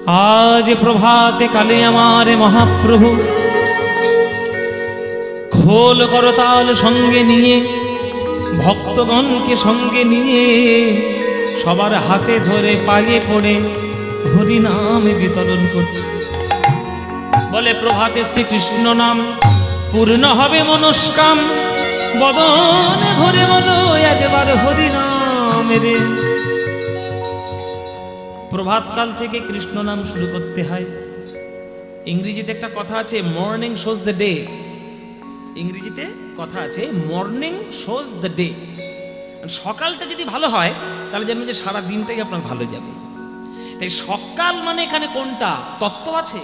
আজ প্রভাতে কালে আমার মহাপ্রভু খোল করতাল সঙ্গে নিয়ে ভক্তগণকে সঙ্গে নিয়ে সবার হাতে ধরে পায়ে পড়ে হরিনাম বিতরণ করছে। বলে প্রভাতে শ্রীকৃষ্ণ নাম পূর্ণ হবে মনস্কাম, বদনে ভরে বলো একবার হরিনাম রে। প্রভাতকাল থেকে কৃষ্ণ নাম শুরু করতে হয়। ইংরেজিতে একটা কথা আছে, মর্নিং শোজ দ্য ডে। ইংরেজিতে কথা আছে, মর্নিং শোজ দ্য ডে। সকালটা যদি ভালো হয় তাহলে জানবেন যে সারা দিনটাই আপনার ভালো যাবে। তাই সকাল মানে এখানে কোনটা তত্ত্ব আছে,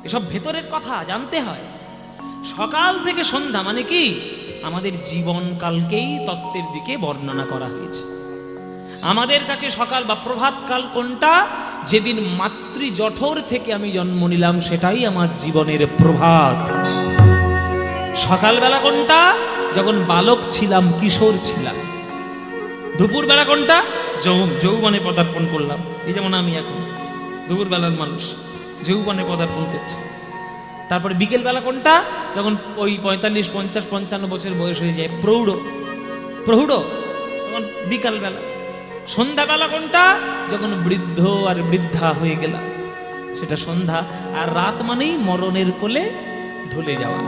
এসব ভেতরের কথা জানতে হয়। সকাল থেকে সন্ধ্যা মানে কি, আমাদের জীবনকালকেই তত্ত্বের দিকে বর্ণনা করা হয়েছে। আমাদের কাছে সকাল বা প্রভাতকাল কোনটা, যেদিন মাতৃ জঠর থেকে আমি জন্ম নিলাম সেটাই আমার জীবনের প্রভাত। সকালবেলা কোনটা, যখন বালক ছিলাম, কিশোর ছিলাম। দুপুরবেলা কোনটা, যৌবনে পদার্পণ করলাম। এই যেমন আমি এখন দুপুরবেলার মানুষ, যৌবনে পদার্পণ করছি। তারপরে বিকেলবেলা কোনটা, যখন ওই 45, 50, 55 বছর বয়স হয়ে যায়, প্রৌঢ় তখন বিকালবেলা। সন্ধ্যাবেলা কোনটা, যখন বৃদ্ধ আর বৃদ্ধা হয়ে গেলাম, সেটা সন্ধ্যা। আর রাত মানেই মরণের কোলে ঢলে যাওয়া।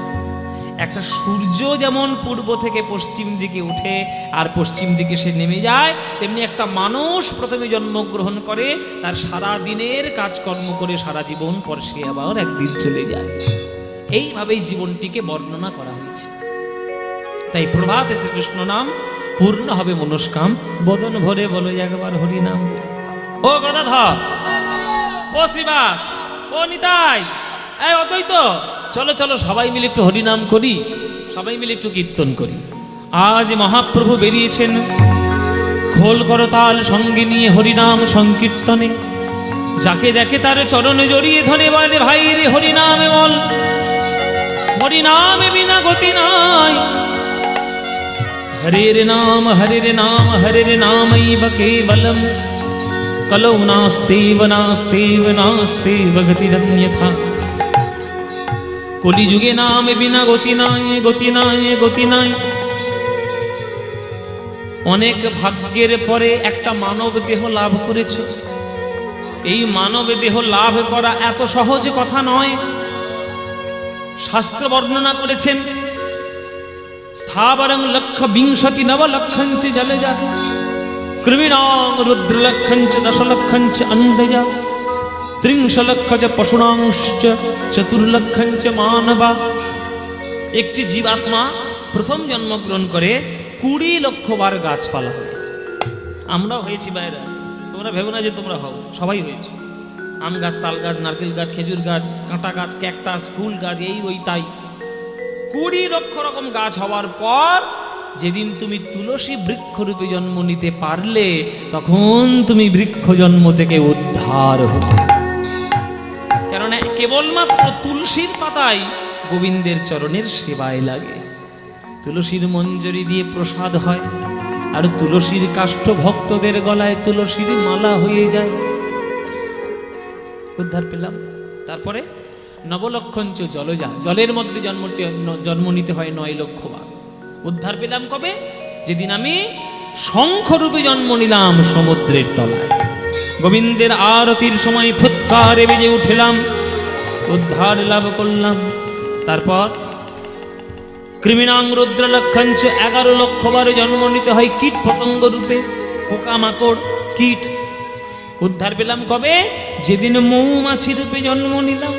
একটা সূর্য যেমন পূর্ব থেকে পশ্চিম দিকে উঠে আর পশ্চিম দিকে সে নেমে যায়, তেমনি একটা মানুষ প্রথমে জন্মগ্রহণ করে, তার সারা দিনের কাজকর্ম করে সারা জীবন পর সে আবার একদিন চলে যায়। এইভাবেই জীবনটিকে বর্ণনা করা হয়েছে। তাই প্রভাতে শ্রীকৃষ্ণ নাম পূর্ণ হবে মনস্কাম, বদন ভরে বলো একবার হরি নাম। ও গদাধর, ও শ্রীবাস, ও নিতাই, এই অদ্বৈত, চলো চলো সবাই মিলে একটু হরিনাম করি, সবাই মিলে একটু কীর্তন করি। আজ মহাপ্রভু বেরিয়েছেন খোল করতাল সঙ্গে নিয়ে হরিনাম সংকীর্তনে। যাকে দেখে তার চরণে জড়িয়ে ধরে বলে, ভাই রে হরিনামে বল, হরিনামে বিনা গতি নাই। হরে রে নাম হরে রে নাম হরে রে নামৈব কেবলম, কলৌ নাস্তেব নাস্তেব নাস্তেব গতিরন্যথা। কলিযুগে নামে বিনা গতি নাই, গতি নাই, গতি নাই। অনেক ভাগ্যের পরে একটা মানব দেহ লাভ করেছ। এই মানব দেহ লাভ করা এত সহজ কথা নয়। শাস্ত্র বর্ণনা করেছেন, স্থাবরং লক্ষ বিংশতি নবলক্ষঞ্চ জলজা, কৃমিণাং রুদ্রলক্ষঞ্চ দশলক্ষঞ্চ অণ্ডজা, ত্রিংশলক্ষ পশুনাংশ্চ চতুর্লক্ষঞ্চ মানবা। একটি জীবাত্মা প্রথম জন্মগ্রহণ করে 20 লক্ষ বার গাছপালা হয়। আমরাও হয়েছি বাইরা, তোমরা ভেবো না যে তোমরা হও, সবাই হয়েছে। আম গাছ, তাল গাছ, নারকেল গাছ, খেজুর গাছ, কাঁটা গাছ, ক্যাকটাস, ফুল গাছ, এই ওই তাই 20 লক্ষ রকম গাছ হওয়ার পর যেদিন তুমি তুলসী বৃক্ষরূপে জন্ম নিতে পারলে, তখন তুমি বৃক্ষ জন্ম থেকে উদ্ধার হবে। কেননা কেবলমাত্র তুলসীর পাতাই গোবিন্দের চরণের সেবায় লাগে। তুলসীর মঞ্জরি দিয়ে প্রসাদ হয়, আর তুলসীর কাষ্ঠ ভক্তদের গলায় তুলসীর মালা হয়ে যায়। উদ্ধার পেলাম। তারপরে নবলক্ষঞ্চ জলজা, জলের মধ্যে জন্ম নিতে হয় 9 লক্ষ বার। উদ্ধার পেলাম কবে, যেদিন আমি শঙ্খরূপে জন্ম নিলাম সমুদ্রের তলায়। গোবিন্দের আরতির সময় ফুৎকারে বেজে উঠলাম, উদ্ধার লাভ করলাম। তারপর কৃমিণাং রুদ্রলক্ষঞ্চ 11 লক্ষ বার জন্ম নিতে হয় কীট পতঙ্গ রূপে, পোকামাকড়, কীট। উদ্ধার পেলাম কবে, যেদিন মৌমাছি রূপে জন্ম নিলাম।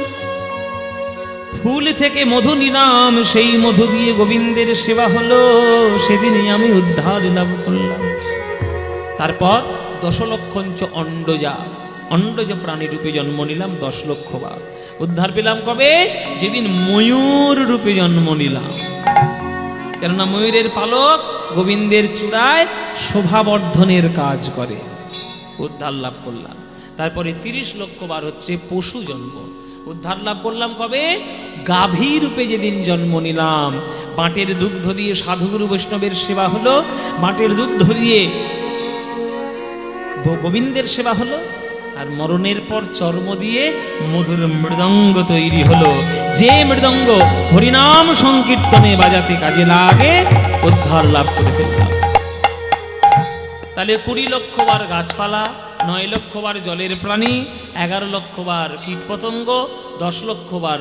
ফুল থেকে মধু নিলাম, সেই মধু দিয়ে গোবিন্দের সেবা হলো, সেদিনই আমি উদ্ধার লাভ করলাম। তারপর 10 লক্ষঞ্চ অণ্ডজা, অণ্ডজ প্রাণী রূপে জন্ম নিলাম 10 লক্ষ বার। উদ্ধার পেলাম কবে, যেদিন ময়ূর রূপে জন্ম নিলাম। কেননা ময়ূরের পালক গোবিন্দের চূড়ায় শোভাবর্ধনের কাজ করে। উদ্ধার লাভ করলাম। তারপরে 30 লক্ষ বার হচ্ছে পশু জন্ম। উদ্ধার লাভ করলাম কবে, গাভী রূপে যেদিন জন্ম নিলাম। বাটের দুগ্ধ দিয়ে সাধুগুরু বৈষ্ণবের সেবা হলো, বাটের দুগ্ধ দিয়ে গোবিন্দের সেবা হলো, আর মরণের পর চর্ম দিয়ে মধুর মৃদঙ্গ তৈরি হলো, যে মৃদঙ্গ হরিনাম সংকীর্তনে বাজাতে কাজে লাগে, উদ্ধার লাভ করে ফেললাম। তাহলে 20 লক্ষ বার গাছপালা, 9 লক্ষ বার জলের প্রাণী, 11 লক্ষ বার কীটপতঙ্গ, 10 লক্ষ বার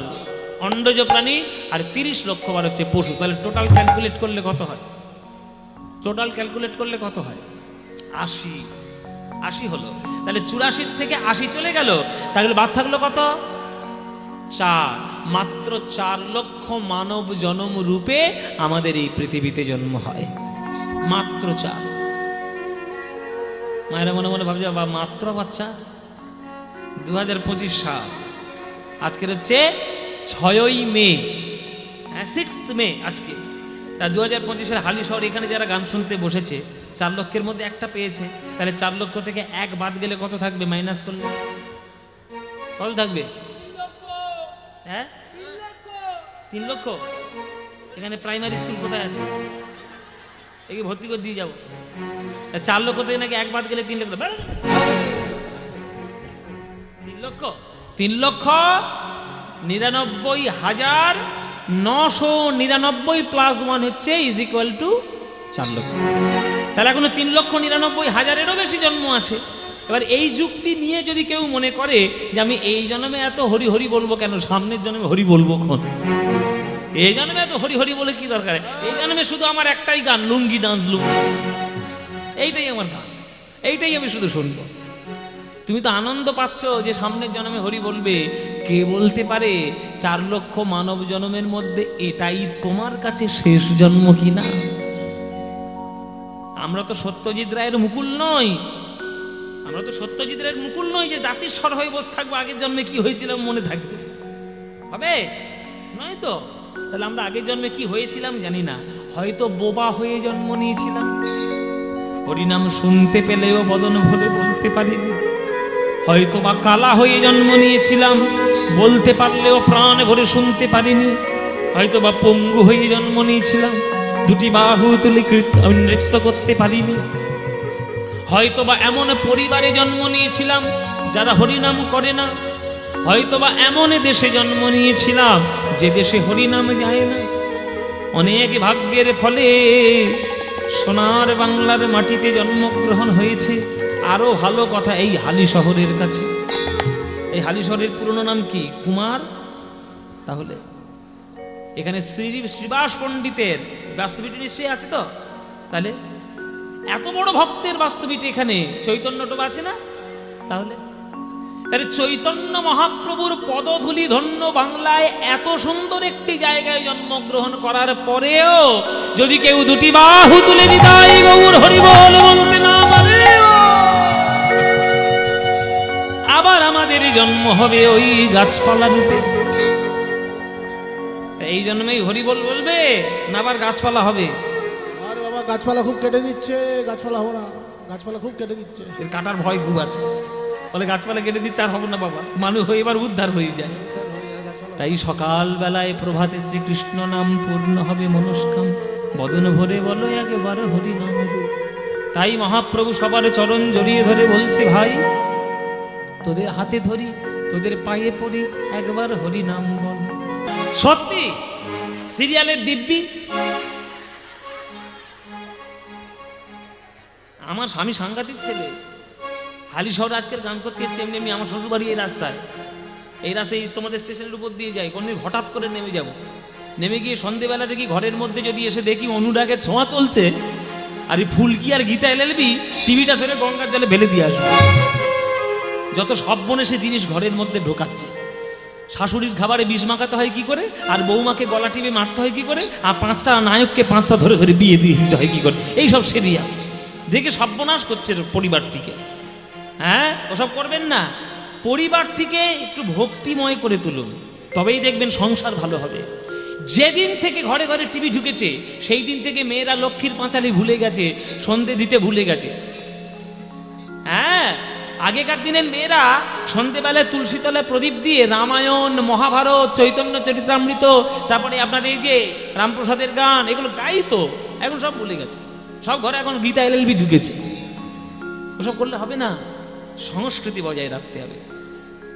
অন্ডজ প্রাণী, আর 30 লক্ষ বার হচ্ছে পশু। তাহলে টোটাল ক্যালকুলেট করলে কত হয়? টোটাল ক্যালকুলেট করলে কত হয়? 80 হলো। তাহলে 84 থেকে 80 চলে গেল, তাহলে বাদ থাকলো কত? 4। মাত্র 4 লক্ষ মানব জন্ম রূপে আমাদের এই পৃথিবীতে জন্ম হয়, মাত্র 4। মায়েরা মনে মনে ভাবছে বা মাত্র বাচ্চা। 2025 সাল, আজকের হচ্ছে 6ই মে, 6th মে আজকে। তা 2025-এর হালিশহর এখানে যারা গান শুনতে বসেছে, 4 লক্ষের মধ্যে একটা পেয়েছে। তাহলে 4 লক্ষ থেকে 1 বাদ গেলে কত থাকবে? মাইনাস করলে কত থাকবে? হ্যাঁ, 3 লক্ষ। এখানে প্রাইমারি স্কুল কোথায় আছে? একে ভর্তি করে দিয়ে যাবো। 4 লক্ষ থেকে নাকি 1 বাদ গেলে 3 লক্ষ। 3,99,999 প্লাস 1 হচ্ছে ইজ ইকুয়াল টু 4 লক্ষ। তাহলে এখনো 3,99,000-এরও বেশি জন্ম আছে। এবার এই যুক্তি নিয়ে যদি কেউ মনে করে যে আমি এই জন্মে এত হরি হরি বলবো কেন, সামনের জন্মে হরি বলবো কোন, এই জন্মে এত হরি হরি বলে কি দরকার, এই জন্মে শুধু আমার একটাই গান, লুঙ্গি ডান্স লুঙ্গি, এইটাই আমার গান, এইটাই আমি শুধু শুনবো। তুমি তো আনন্দ পাচ্ছ যে সামনের জন্মে হরি বলবে। কে বলতে পারে 4 লক্ষ মানব জন্মের মধ্যে এটাই তোমার কাছে শেষ জন্ম কিনা? আমরা তো সত্যজিৎ রায়ের মুকুল নই, আমরা তো সত্যজিৎ রায়ের মুকুল নই যে জাতির স্বর হয়ে বসে থাকবো, আগের জন্মে কি হয়েছিলাম মনে থাকবে, হবে নয় তো। তাহলে আমরা আগের জন্মে কি হয়েছিলাম জানি না, হয়তো বোবা হয়ে জন্ম নিয়েছিলাম, হরিনাম শুনতে পেলেও বদন ভরে বলতে পারিনি, হয়তো বা কালা হয়ে জন্ম নিয়েছিলাম, বলতে পারলেও প্রাণ ভরে শুনতে পারিনি, হয়তো বা পঙ্গু হয়ে জন্ম নিয়েছিলাম, 2টি বাহু তুলে নৃত্য করতে পারিনি, হয়তো বা এমন পরিবারে জন্ম নিয়েছিলাম যারা হরিনাম করে না, হয়তো বা এমন দেশে জন্ম নিয়েছিলাম যে দেশে হরিনাম যায় না। অনেক ভাগ্যের ফলে সোনার বাংলার মাটিতে জন্মগ্রহণ হয়েছে। আরো ভালো কথা, এই হালিশহরের কাছে, এই হালিশহরের পুরনো নাম কি? কুমার। তাহলে এখানে শ্রীবাস পণ্ডিতের বাস্তবিটি নিশ্চয়ই আছে তো। তাহলে এত বড় ভক্তের বাস্তবিটি এখানে চৈতন্য টোবা আছে না? তাহলে তাহলে চৈতন্য মহাপ্রভুর পদধূলি ধন্য বাংলায় এত সুন্দর একটি জায়গায় জন্মগ্রহণ করার পরেও যদি কেউ 2টি বাহু তুলে নিতাই গৌর হরি বল বলতে না পারে, আবার আমাদের জন্ম হবে ওই গাছপালা রূপে। এই জন্মেই হরি বল বলবে না আবার গাছপালা হবে? আরে বাবা, গাছপালা খুব কেটে দিচ্ছে, গাছপালা হবো না, গাছপালা খুব কেটে দিচ্ছে। এর কাটার ভয় খুব আছে, বলে গাছপালা কেটে দিচ্ছে আর হবো না বাবা, মানুষ হয়ে এবার উদ্ধার হয়ে যায়। তাই সকাল বেলায় প্রভাতে শ্রীকৃষ্ণ নাম পূর্ণ হবে মনস্কাম, বদন ভরে বলো একবার হরি নাম। তাই মহাপ্রভু সবার চরণ জড়িয়ে ধরে বলছে, ভাই তোদের হাতে ধরি, তোদের পায়ে পড়ি, একবার হরি নাম বল। সত্যি সিরিয়ালের দিব্যি। আমার স্বামী সাংঘাতিক ছেলে, হালিশহর আজকের গান করতে এসছে। এমনি এমনি আমার শ্বশুরবাড়ি এই রাস্তায়, এই রাস্তায় তোমাদের স্টেশনের উপর দিয়ে যাই, কোনদিন হঠাৎ করে নেমে যাব, নেমে গিয়ে সন্ধেবেলা দেখি ঘরের মধ্যে যদি এসে দেখি অনুরাগের ছোঁয়া চলছে, আর এই ফুলকি আর গীতা এলএলবি টিভিটা ফেলে গঙ্গার জলে ফেলে দিয়ে আসবে। যত সর্বনেশে জিনিস ঘরের মধ্যে ঢোকাচ্ছে। শাশুড়ির খাবারে বিষ মাখাতে হয় কি করে, আর বৌমাকে গলা টিপে মারতে হয় কি করে, আর 5টা নায়ককে 5টা ধরে ধরে বিয়ে দিয়ে দিতে হয় কি করে, এইসব সেরিয়া দেখে সর্বনাশ করছে পরিবারটিকে। হ্যাঁ, ওসব করবেন না, পরিবারটিকে একটু ভক্তিময় করে তুলুন, তবেই দেখবেন সংসার ভালো হবে। যেদিন থেকে ঘরে ঘরে টিভি ঢুকেছে সেই দিন থেকে মেয়েরা লক্ষ্মীর পাঁচালি ভুলে গেছে, সন্ধে দিতে ভুলে গেছে। হ্যাঁ, আগেকার দিনের মেয়েরা সন্ধেবেলায় তুলসী তলায় প্রদীপ দিয়ে রামায়ণ, মহাভারত, চৈতন্য চরিতামৃত, তারপরে আপনাদের এই যে রামপ্রসাদের গান, এগুলো গাইতো। এখন সব ভুলে গেছে, সব ঘরে এখন গীতা এলএলবি ঢুকেছে। ওসব করলে হবে না, সংস্কৃতি বজায় রাখতে হবে।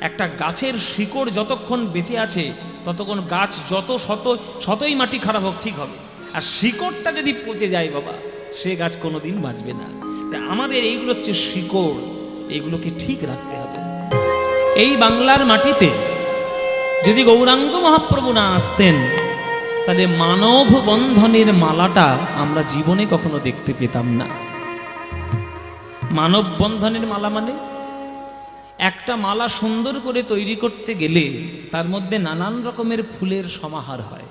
একটা গাছের শিকড় যতক্ষণ বেঁচে আছে ততক্ষণ গাছ শতই মাটি খারাপ হোক ঠিক হবে, আর শিকড়টা যদি পচে যায় বাবা, সে গাছ কোনোদিন বাঁচবে না। তাই আমাদের এইগুলো হচ্ছে শিকড়, এইগুলোকে ঠিক রাখতে হবে। এই বাংলার মাটিতে যদি গৌরাঙ্গ মহাপ্রভু না আসতেন, তাহলে মানব বন্ধনের মালাটা আমরা জীবনে কখনো দেখতে পেতাম না। মানব বন্ধনের মালা মানে একটা মালা সুন্দর করে তৈরি করতে গেলে তার মধ্যে নানান রকমের ফুলের সমাহার হয়।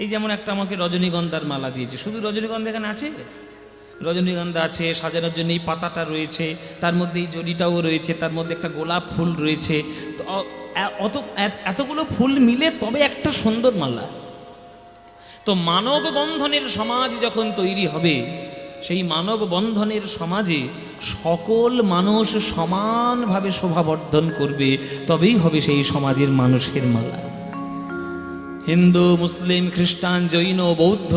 এই যেমন একটা আমাকে রজনীগন্ধার মালা দিয়েছে, শুধু রজনীগন্ধা এখানে আছে, রজনীগন্ধা আছে, সাজানোর জন্য এই পাতাটা রয়েছে, তার মধ্যে এই জড়িটাও রয়েছে, তার মধ্যে একটা গোলাপ ফুল রয়েছে, এতগুলো ফুল মিলে তবে একটা সুন্দর মালা। তো মানব বন্ধনের সমাজ যখন তৈরি হবে, সেই মানব বন্ধনের সমাজে সকল মানুষ সমানভাবে শোভাবর্ধন করবে, তবেই হবে সেই সমাজের মানুষের মালা। হিন্দু, মুসলিম, খ্রিস্টান, জৈন, বৌদ্ধ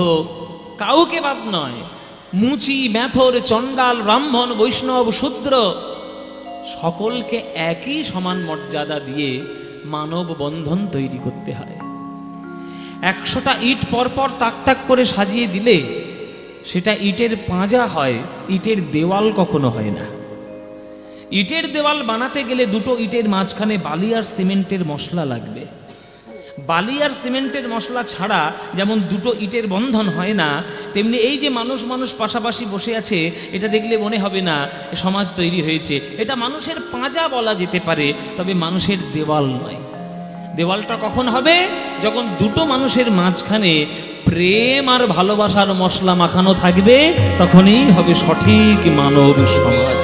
কাউকে বাদ নয়, মুচি, মেথর, চণ্ডাল, ব্রাহ্মণ, বৈষ্ণব, শূদ্র সকলকে একই সমান মর্যাদা দিয়ে মানব বন্ধন তৈরি করতে হয়। 100টা ইট পরপর তাক তাক করে সাজিয়ে দিলে সেটা ইটের পাঁজা হয়, ইটের দেওয়াল কখনো হয় না। ইটের দেওয়াল বানাতে গেলে দুটো ইটের মাঝখানে বালি আর সিমেন্টের মশলা লাগবে। বালি আর সিমেন্টের মশলা ছাড়া যেমন দুটো ইটের বন্ধন হয় না, তেমনি এই যে মানুষ পাশাপাশি বসে আছে, এটা দেখলে মনে হবে না সমাজ তৈরি হয়েছে। এটা মানুষের পাঁজা বলা যেতে পারে, তবে মানুষের দেওয়াল নয়। দেওয়ালটা কখন হবে? যখন দুটো মানুষের মাঝখানে প্রেম আর ভালোবাসার মশলা মাখানো থাকবে, তখনই হবে সঠিক মানব সমাজ।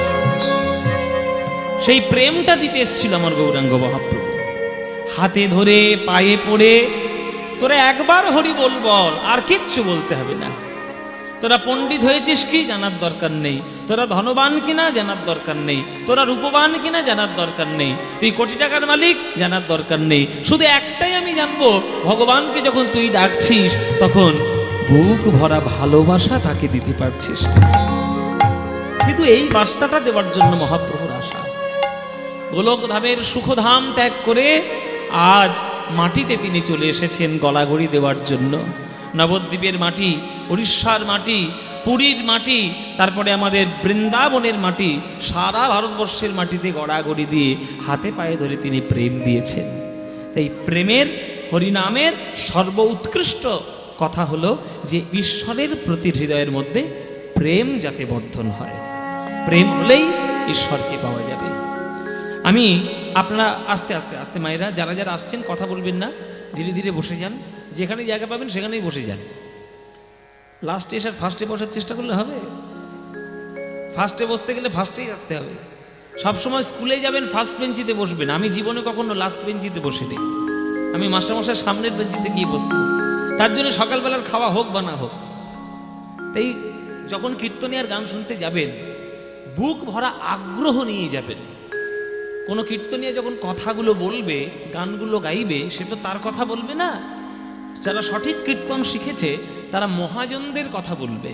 সেই প্রেমটা দিতে এসেছিল আমার গৌরাঙ্গ মহাপ্রভু। হাতে ধরে পায়ে পড়ে, তোরা একবার হরি বল, আর কিচ্ছু বলতে হবে না। তোরা পণ্ডিত হয়েছিস কি জানার দরকার নেই, তোরা ধনবান কিনা জানার দরকার নেই, তোরা রূপবান কিনা জানার দরকার নেই, তুই কোটি টাকার মালিক জানার দরকার নেই। শুধু একটাই আমি জানবো, ভগবানকে যখন তুই ডাকছিস তখন বুক ভরা ভালোবাসা তাকে দিতে পারছিস। কিন্তু এই বার্তাটা দেওয়ার জন্য মহাপ্রভুর আশা। গোলক ধামের সুখধাম ত্যাগ করে আজ মাটিতে তিনি চলে এসেছেন গলাগড়ি দেওয়ার জন্য। নবদ্বীপের মাটি, উড়িষ্যার মাটি, পুরীর মাটি, তারপরে আমাদের বৃন্দাবনের মাটি, সারা ভারতবর্ষের মাটিতে গড়াগড়ি দিয়ে হাতে পায়ে ধরে তিনি প্রেম দিয়েছেন। তাই প্রেমের, হরিনামের সর্বোৎকৃষ্ট কথা হলো যে ঈশ্বরের প্রতি হৃদয়ের মধ্যে প্রেম যাতে বর্ধন হয়। প্রেম হলেই ঈশ্বরকে পাওয়া যাবে। আমি আপনারা আস্তে আস্তে আস্তে মায়েরা যারা যারা আসছেন কথা বলবেন না, ধীরে ধীরে বসে যান, যেখানে জায়গা পাবেন সেখানেই বসে যান। লাস্টে এসে ফার্স্টে বসার চেষ্টা করলে হবে? ফার্স্টে বসতে গেলে ফার্স্টেই আসতে হবে। সবসময় স্কুলে যাবেন ফার্স্ট বেঞ্চিতে বসবেন। আমি জীবনে কখনো লাস্ট বেঞ্চিতে বসিনি, আমি মাস্টারমশাই সামনের বেঞ্চিতে গিয়ে বসতাম। তার জন্য সকালবেলার খাওয়া হোক বা না হোক, তাই যখন কীর্তনিয়ার গান শুনতে যাবেন বুক ভরা আগ্রহ নিয়ে যাবেন। কোনো কীর্তনিয়া যখন কথাগুলো বলবে, গানগুলো গাইবে, সে তো তার কথা বলবে না। যারা সঠিক কীর্তন শিখেছে তারা মহাজনদের কথা বলবে।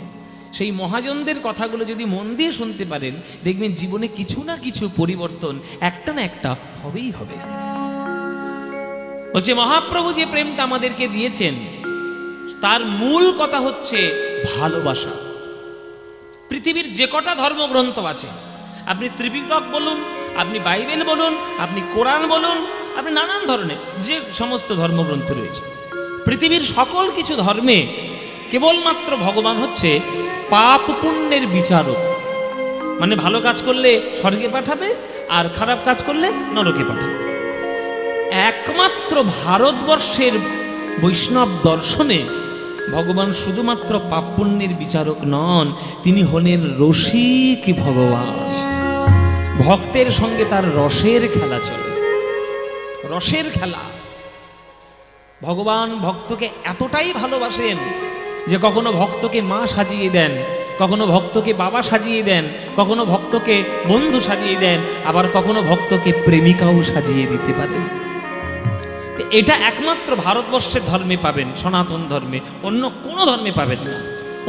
সেই মহাজনদের কথাগুলো যদি মন দিয়ে শুনতে পারেন, দেখবেন জীবনে কিছু না কিছু পরিবর্তন একটা না একটা হবেই হবে। হচ্ছে মহাপ্রভু যে প্রেমটা আমাদেরকে দিয়েছেন তার মূল কথা হচ্ছে ভালোবাসা। পৃথিবীর যে কটা ধর্মগ্রন্থ আছে, আপনি ত্রিপিটক বলুন, আপনি বাইবেল বলুন, আপনি কোরআন বলুন, আপনি নানান ধরনের যে সমস্ত ধর্মগ্রন্থ রয়েছে, পৃথিবীর সকল কিছু ধর্মে কেবলমাত্র ভগবান হচ্ছে পাপ পুণ্যের বিচারক। মানে ভালো কাজ করলে স্বর্গে পাঠাবে, আর খারাপ কাজ করলে নরকে পাঠাবে। একমাত্র ভারতবর্ষের বৈষ্ণব দর্শনে ভগবান শুধুমাত্র পাপ পুণ্যের বিচারক নন, তিনি হলেন রসিক ভগবান। ভক্তের সঙ্গে তার রসের খেলা চলে, রসের খেলা। ভগবান ভক্তকে এতটাই ভালোবাসেন যে কখনো ভক্তকে মা সাজিয়ে দেন, কখনো ভক্তকে বাবা সাজিয়ে দেন, কখনো ভক্তকে বন্ধু সাজিয়ে দেন, আবার কখনো ভক্তকে প্রেমিকাও সাজিয়ে দিতে পারেন। এটা একমাত্র ভারতবর্ষের ধর্মে পাবেন, সনাতন ধর্মে, অন্য কোনো ধর্মে পাবেন না।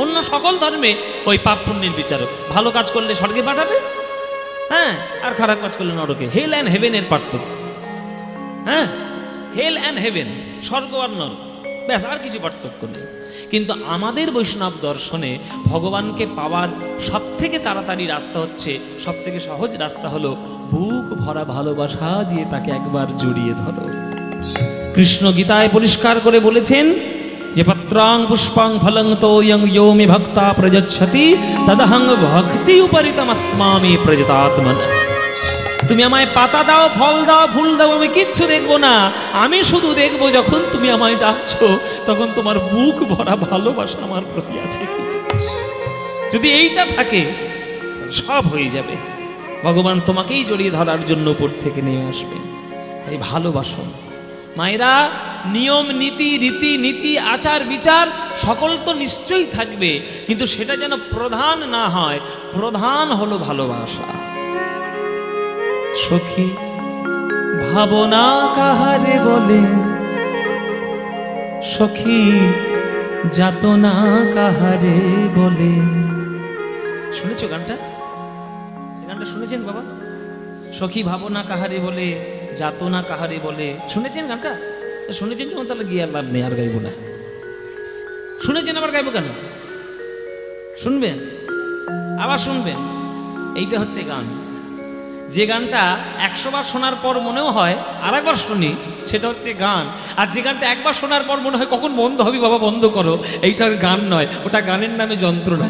অন্য সকল ধর্মে ওই পাপ পুণ্যের বিচারক। ভালো কাজ করলে স্বর্গে পাঠাবে, হ্যাঁ, আর খারাপ কাজ করলে নরকে। হেল অ্যান্ড হেভেনের পার্থক্য। হ্যাঁ, হেল অ্যান্ড হেভেন, স্বর্গ আর নরক, ব্যাস, আর কিছু পার্থক্য নেই। কিন্তু আমাদের বৈষ্ণব দর্শনে ভগবানকে পাওয়ার সব থেকে তাড়াতাড়ি রাস্তা হচ্ছে, সব থেকে সহজ রাস্তা হলো বুক ভরা ভালোবাসা দিয়ে তাকে একবার জড়িয়ে ধরো। কৃষ্ণ গীতায় পরিষ্কার করে বলেছেন যে পত্রাং পুষ্পাং ফলং তোয়ং ইয়ো মে ভক্তা প্রযচ্ছতি তদহং ভক্তি উপরিতমস্মামি প্রজতাত্মনা। তুমি আমায় পাতা দাও, ফল দাও, ফুল দাও, আমি কিচ্ছু দেখবো না। আমি শুধু দেখবো যখন তুমি আমায় ডাকছো তখন তোমার বুক ভরা ভালোবাসা আমার প্রতি আছে কি। যদি এইটা থাকে সব হয়ে যাবে। ভগবান তোমাকেই জড়িয়ে ধরার জন্য উপর থেকে নেমে আসবে। তাই ভালোবাসো মায়েরা। নিয়ম নীতি, রীতি নীতি, আচার বিচার সকল তো নিশ্চয়ই থাকবে, কিন্তু সেটা যেন প্রধান না হয়। প্রধান হলো ভালোবাসা। সখী ভাবনা কাহারে বলে, সখী যাতনা কাহারে বলে। শুনেছো গানটা? গানটা শুনেছেন বাবা? সখী ভাবনা কাহারে বলে, যাতনা কাহারে বলে। শুনেছেন গানটা? শুনেছেন যখন তাহলে গিয়ে লাভ নেই, আর গাইবো না। শুনেছেন আবার গাইবো কেন? শুনবেন, আবার শুনবেন। এইটা হচ্ছে গান। যে গানটা 100 বার শোনার পর মনেও হয় আর একবার শুনি, সেটা হচ্ছে গান। আর যে গানটা একবার শোনার পর মনে হয় কখন বন্ধ হবে বাবা, বন্ধ করো, এইটা গান নয়, ওটা গানের নামে যন্ত্রণা।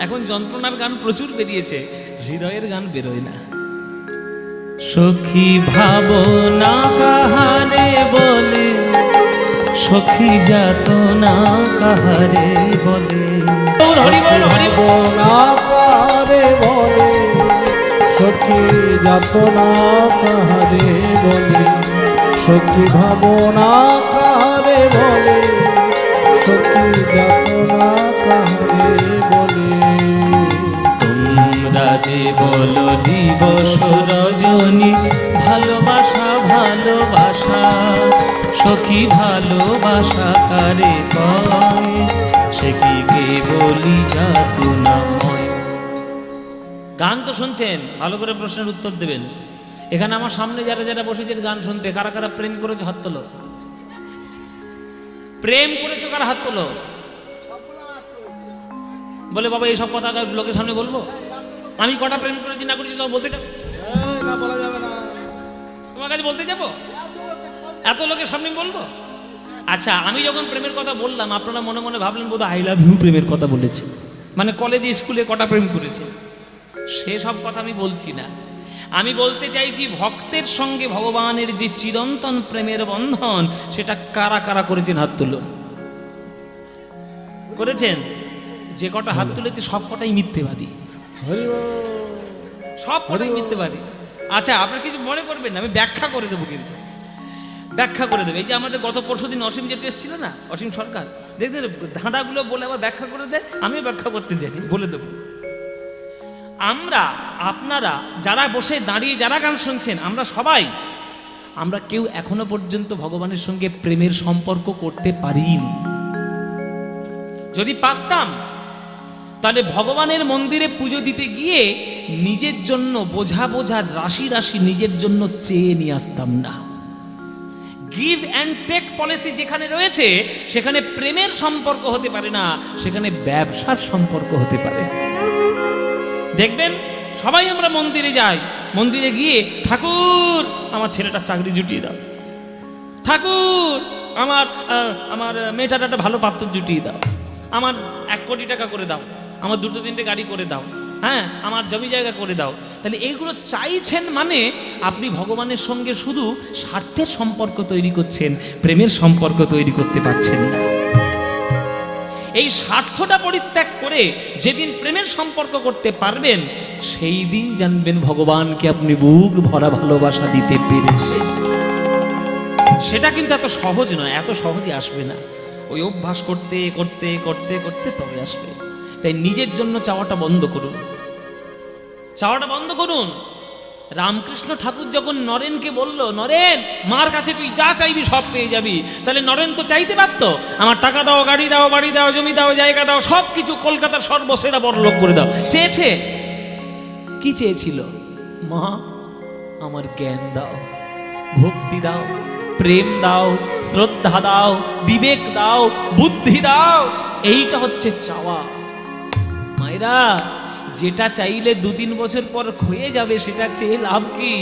এখন যন্ত্রণার গান প্রচুর বেরিয়েছে, হৃদয়ের গান বেরোয় না। সখী ভাবনা কাহারে বলে, সখী যাতনা কাহারে বলে। ভাবনা কাহারে বলে, সখী যাতনা কাহারে বলে। সখী ভাবনা কাহারে বলে, সখী যাতনা কাহারে বলে। তোমরা যে বলো দিবস রজনী, ভালোবাসা ভালোবাসা, সখী ভালোবাসা কারে কয়, সে কি কে বলি যাতনাময়। গান তো শুনছেন, ভালো করে প্রশ্নের উত্তর দেবেন। এখানে আমার সামনে যারা যারা বসেছেন গান শুনতে, কারা কারা প্রেম করেছো হাত তোলো। প্রেম করেছো কারা হাত তোলো। বলে বাবা এইসব কথা লোকের সামনে বলবো? আমি কটা প্রেম করেছি না করেছি তো বলতে যাবো না, বলা যাবে না। তোমার কাছে বলতে যাবো? এত লোকের সামনে বলবো? আচ্ছা, আমি যখন প্রেমের কথা বললাম আপনারা মনে মনে ভাবলেন বোধ আই লাভ ইউ প্রেমের কথা বলেছে, মানে কলেজে স্কুলে কটা প্রেম করেছে, সেসব কথা আমি বলছি না। আমি বলতে চাইছি ভক্তের সঙ্গে ভগবানের যে চিরন্তন প্রেমের বন্ধন, সেটা কারা কারা করেছেন হাত তুলুন। করেছেন? যে কটা হাত তুলেছে সব কটাই মিথ্যেবাদী, সব কটাই মিথ্যেবাদী। আচ্ছা, আপনার কিছু মনে করবেন না, আমি ব্যাখ্যা করে দেবো, কিন্তু ব্যাখ্যা করে দেবে। এই যে আমাদের গত পরশুদিন অসীম যে টেস্ট ছিল না, অসীম সরকার, দেখবেন ধাঁধাগুলো বলে আবার ব্যাখ্যা করে দেয়। আমিও ব্যাখ্যা করতে জানি, বলে দেবো। আমরা, আপনারা যারা বসে দাঁড়িয়ে যারা গান শুনছেন, আমরা সবাই, আমরা কেউ এখনো পর্যন্ত ভগবানের সঙ্গে প্রেমের সম্পর্ক করতে পারিনি। যদি পারতাম তাহলে ভগবানের মন্দিরে পুজো দিতে গিয়ে নিজের জন্য বোঝা বোঝা রাশি রাশি নিজের জন্য চেয়ে নিয়ে আসতাম না। গিভ অ্যান্ড টেক পলিসি যেখানে রয়েছে, সেখানে প্রেমের সম্পর্ক হতে পারে না, সেখানে ব্যবসার সম্পর্ক হতে পারে। দেখবেন সবাই আমরা মন্দিরে যাই, মন্দিরে গিয়ে ঠাকুর আমার ছেলেটার চাকরি জুটিয়ে দাও, ঠাকুর আমার আমার মেয়েটার একটা ভালো পাত্র জুটিয়ে দাও, আমার 1 কোটি টাকা করে দাও, আমার 2-3টে গাড়ি করে দাও, হ্যাঁ আমার জমি জায়গা করে দাও। তাহলে এইগুলো চাইছেন মানে আপনি ভগবানের সঙ্গে শুধু স্বার্থের সম্পর্ক তৈরি করছেন, প্রেমের সম্পর্ক তৈরি করতে পারছেন না। এই স্বার্থটা পরিত্যাগ করে যেদিন প্রেমের সম্পর্ক করতে পারবেন, সেই দিন জানবেন ভগবানকে আপনি বুক ভরা ভালোবাসা দিতে পেরেছেন। সেটা কিন্তু এত সহজ নয়, এত সহজে আসবে না। ওই অভ্যাস করতে করতে করতে করতে তবে আসবে। তাই নিজের জন্য চাওয়াটা বন্ধ করুন, চাওয়াটা বন্ধ করুন। রামকৃষ্ণ ঠাকুর যখন নরেনকে বলল, নরেন মার কাছে তুই যা চাইবি সব পেয়ে যাবি, তাহলে নরেন তো চাইতে পারতো আমার টাকা দাও, গাড়ি দাও, বাড়ি দাও, জমি দাও, জায়গা দাও, সব কিছু কলকাতার সর্বসেরা বড়লোক করে দাও। চেয়েছে? কি চেয়েছিল? মা, আমার জ্ঞান দাও, ভক্তি দাও, প্রেম দাও, শ্রদ্ধা দাও, বিবেক দাও, বুদ্ধি দাও। এইটা হচ্ছে চাওয়া। মায়েরা, যেটা চাইলে 2-3 বছর পর ক্ষয়ে যাবে সেটা চেয়ে লাভ কি?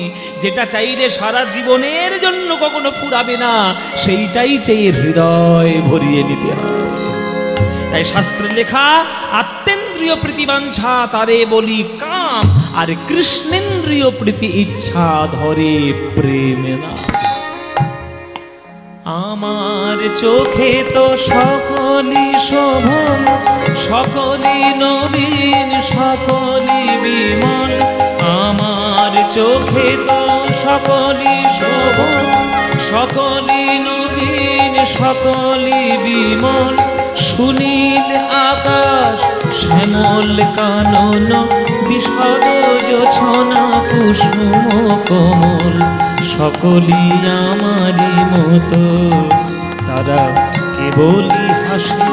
যেটা চাইলে সারা জীবনের জন্য কখনো ফুরাবে না, সেইটাই চেয়ে হৃদয় ভরিয়ে নিতে হয়। তাই শাস্ত্রে লেখা, আত্মেন্দ্রিয় প্রীতিবাঞ্ছা তারে বলি কাম, আর কৃষ্ণেন্দ্রিয় প্রীতি ইচ্ছা ধরে প্রেমে না। আমার চোখে তো সকলই শোভন, সকলই নবীন, সকলই বিমল। আমার চোখে তো সকলই শোভন, সকলই নবীন, সকলই বিমল। সুনীল আকাশ, শ্যামল কানন, বিশদ জোছনা, কুসুম কোমল। সকলই আমারই মতো, তারা কেবলই হাসে,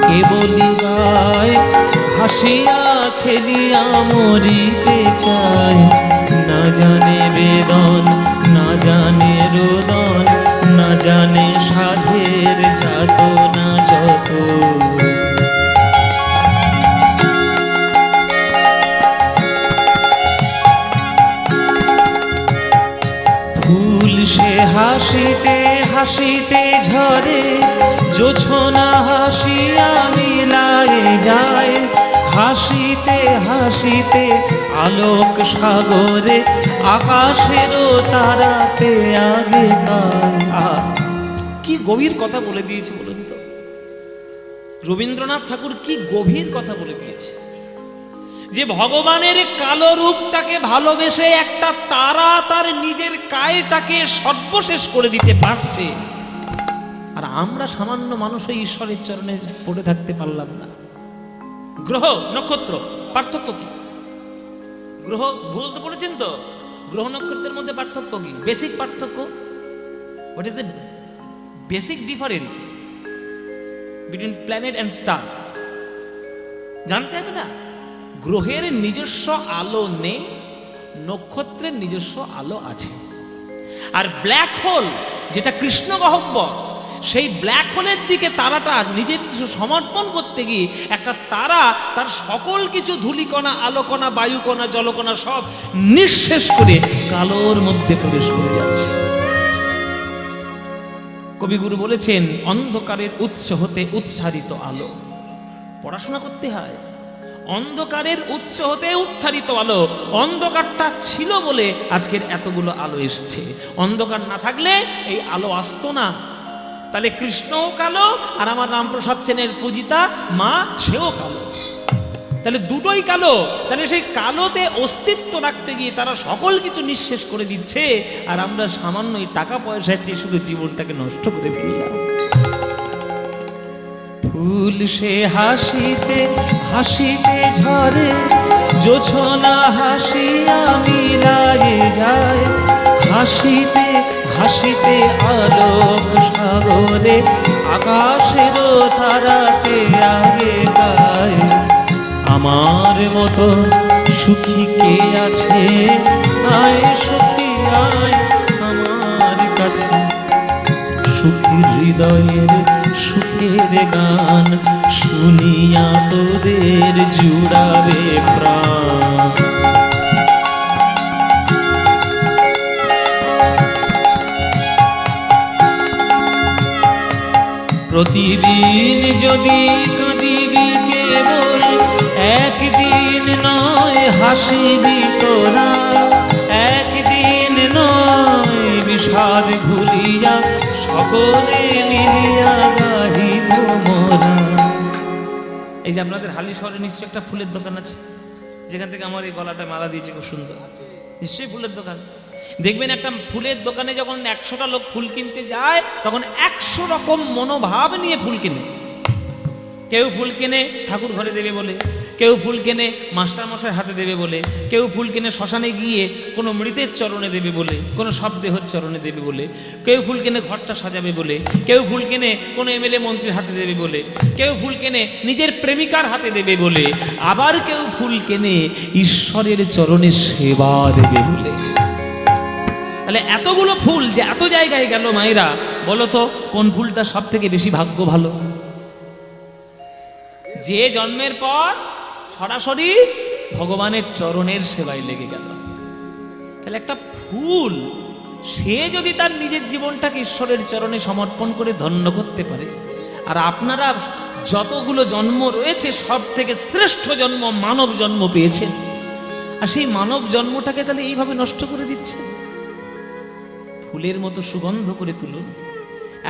কেবলই গায়। হাসিয়া খেলিয়া মরিতে চায়, না জানে বেদন, না জানে রোদন, না জানে সাধের যাতনা যত। ফুল সে হাসিতে হাসিতে ঝরে, জোছনা হাসিয়া মিলায়ে যায়। হাসিতে হাসিতে আলোক সাগরে, আকাশেরও তারাতে আগেকার। কি গভীর কথা বলে দিয়েছে বলুন তো, রবীন্দ্রনাথ ঠাকুর কি গভীর কথা বলে দিয়েছে, যে ভগবানের কালো রূপটাকে ভালোবেসে একটা তারা তার নিজের কায়টাকে সর্বশেষ করে দিতে পারছে, আর আমরা সামান্য মানুষ ঈশ্বরের চরণে পড়ে থাকতে পারলাম না। গ্রহ নক্ষত্র পার্থক্য কি? গ্রহ বুঝতে পড়েছেন তো? গ্রহ নক্ষত্রের মধ্যে পার্থক্য কি? বেসিক পার্থক্য, what is the basic difference between planet and star? জানতে হবে না? গ্রহের নিজস্ব আলো নেই, নক্ষত্রের নিজস্ব আলো আছে। আর ব্ল্যাক হোল, যেটা কৃষ্ণ গহ্বর, সেই ব্ল্যাক হোলের দিকে তারাটা নিজের সমর্পণ করতে গিয়ে একটা তারা তার সকল কিছু ধূলিকণা, আলোকণা, বায়ুকণা, জলকণা সব নিঃশেষ করে কালোর মধ্যে প্রবেশ করে যাচ্ছে। কবিগুরু বলেছেন, অন্ধকারের উৎস হতে উৎসারিত আলো। পড়াশোনা করতে হয়, অন্ধকারের উৎস হতে উৎসারিত আলো। অন্ধকারটা ছিল বলে আজকের এতগুলো আলো এসছে, অন্ধকার না থাকলে এই আলো আসতো না। তাহলে কৃষ্ণও কালো, আর আমার রামপ্রসাদ সেনের পূজিতা মা, সেও কালো। তাহলে দুটোই কালো। তাহলে সেই কালোতে অস্তিত্ব রাখতে গিয়ে তারা সকল কিছু নিঃশেষ করে দিচ্ছে, আর আমরা সামান্য টাকা পয়সা চেয়ে শুধু জীবনটাকে নষ্ট করে ফেললাম। ফুল সে হাসিতে হাসিতে ঝরে, জোছনা হাসিয়া মিলায়ে যায়। হাসিতে হাসিতে আলোক সাগরে, আকাশেরও তারাতে আগে গায়। আমার মতো সুখী কে আছে? আয় সুখী আয় আমার কাছে। সুখী হৃদয়ের সুখের গান, শুনিয়া তোদের জুড়াবে প্রাণ। প্রতিদিন যদি কাঁদিবি কেবল, একদিন নয় হাসিবি তোরা। একদিন নয় বিষাদ ভুলিয়া, সকলে মিলিয়া গাহিব মোরা। এই যে আপনাদের হালি শহরে নিশ্চয় একটা ফুলের দোকান আছে, যেখান থেকে আমার এই গলাটা মালা দিয়েছে, খুব সুন্দর। নিশ্চয়ই ফুলের দোকান। দেখবেন একটা ফুলের দোকানে যখন 100টা লোক ফুল কিনতে যায়, তখন 100 রকম মনোভাব নিয়ে ফুল কিনে। কেউ ফুল কেনে ঠাকুর ঘরে দেবে বলে, কেউ ফুল কেনে মাস্টার মশাই হাতে দেবে বলে, কেউ ফুল কেনে শ্মশানে গিয়ে কোনো মৃতের চরণে দেবে বলে, কোনো শবদেহর চরণে দেবে বলে, কেউ ফুল কেনে ঘরটা সাজাবে বলে, কেউ ফুল কেনে কোনো এমএলএ মন্ত্রীর হাতে দেবে বলে, কেউ ফুল কেনে নিজের প্রেমিকার হাতে দেবে বলে, আবার কেউ ফুল কেনে ঈশ্বরের চরণে সেবা দেবে বলে। তাহলে এতগুলো ফুল যে এত জায়গায় গেল মায়েরা, বলো তো কোন ফুলটা সব থেকে বেশি ভাগ্য ভালো? যে জন্মের পর সরাসরি ভগবানের চরণের সেবায় লেগে গেল। তাহলে একটা ফুল সে যদি তার নিজের জীবনটাকে ঈশ্বরের চরণে সমর্পণ করে ধন্য করতে পারে, আর আপনারা যতগুলো জন্ম রয়েছে সব থেকে শ্রেষ্ঠ জন্ম মানব জন্ম পেয়েছেন, আর সেই মানব জন্মটাকে তাহলে এইভাবে নষ্ট করে দিচ্ছেন। ফুলের মতো সুগন্ধ করে তুলুন,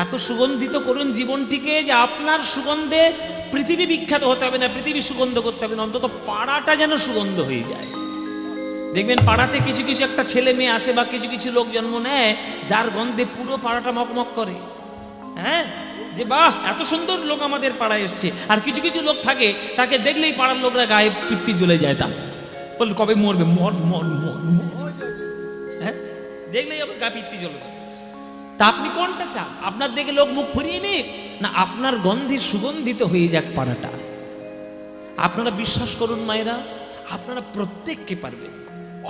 এত সুগন্ধিত করুন জীবনটিকে যে আপনার সুগন্ধে পৃথিবী বিখ্যাত হতে হবে না, পৃথিবী সুগন্ধ করতে হবে না, অন্তত পাড়াটা যেন সুগন্ধ হয়ে যায়। দেখবেন পাড়াতে কিছু কিছু একটা ছেলে মেয়ে আসে বা কিছু কিছু লোক জন্ম নেয় যার গন্ধে পুরো পাড়াটা মকমক করে। হ্যাঁ, যে বাহ এত সুন্দর লোক আমাদের পাড়ায় এসছে। আর কিছু কিছু লোক থাকে তাকে দেখলেই পাড়ার লোকরা গায়ে পিত্তি জ্বলে যায়, তা বল কবে মরবে, মর মর মর মর, হ্যাঁ দেখলেই আবার গা পিত্তি জ্বলবে। তা আপনি কোনটা চান? আপনার দেখে লোক মুখ ফুরিয়ে নিক, না আপনার গন্ধে সুগন্ধিত হয়ে যাক পাড়াটা? আপনারা বিশ্বাস করুন মায়েরা, আপনারা প্রত্যেককে পারবেন,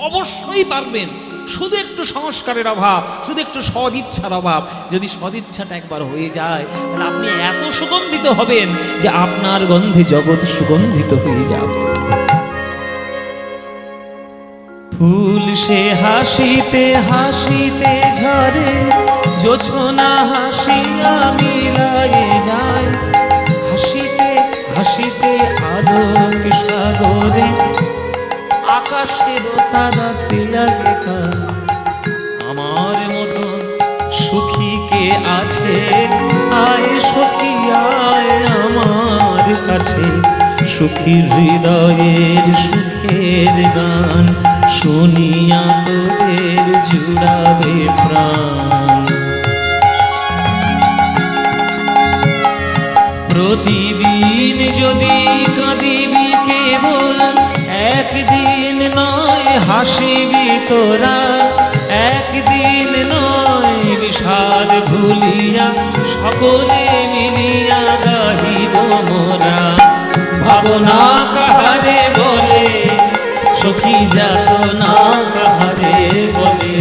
অবশ্যই পারবেন। শুধু একটু সংস্কারের অভাব, শুধু একটু সদিচ্ছার অভাব। যদি সদিচ্ছাটা একবার হয়ে যায় তাহলে আপনি এত সুগন্ধিত হবেন যে আপনার গন্ধে জগৎ সুগন্ধিত হয়ে যাবে। ফুল সে হাসিতে হাসিতে ঝরে, জোছনা হাসিয়া মিলায়ে যায়, হাসিতে হাসিতে আলোক সাগরে আকাশের তারাতে লাগে কান। আমার মতো সুখী কে আছে, আয় সখী আয় আমার কাছে, সুখী হৃদয়ের সুখের গান শুনিয়া তোদের জুড়াবে প্রাণ। প্রতিদিন যদি কাঁদিবি কেবল, একদিন নয় হাসিবি তোরা, একদিন নয় বিষাদ ভুলিয়া সকলে মিলিয়া গাহিব মোরা। ভাবনা কাহারে বলে সখী, যাত না কাহারে বলে,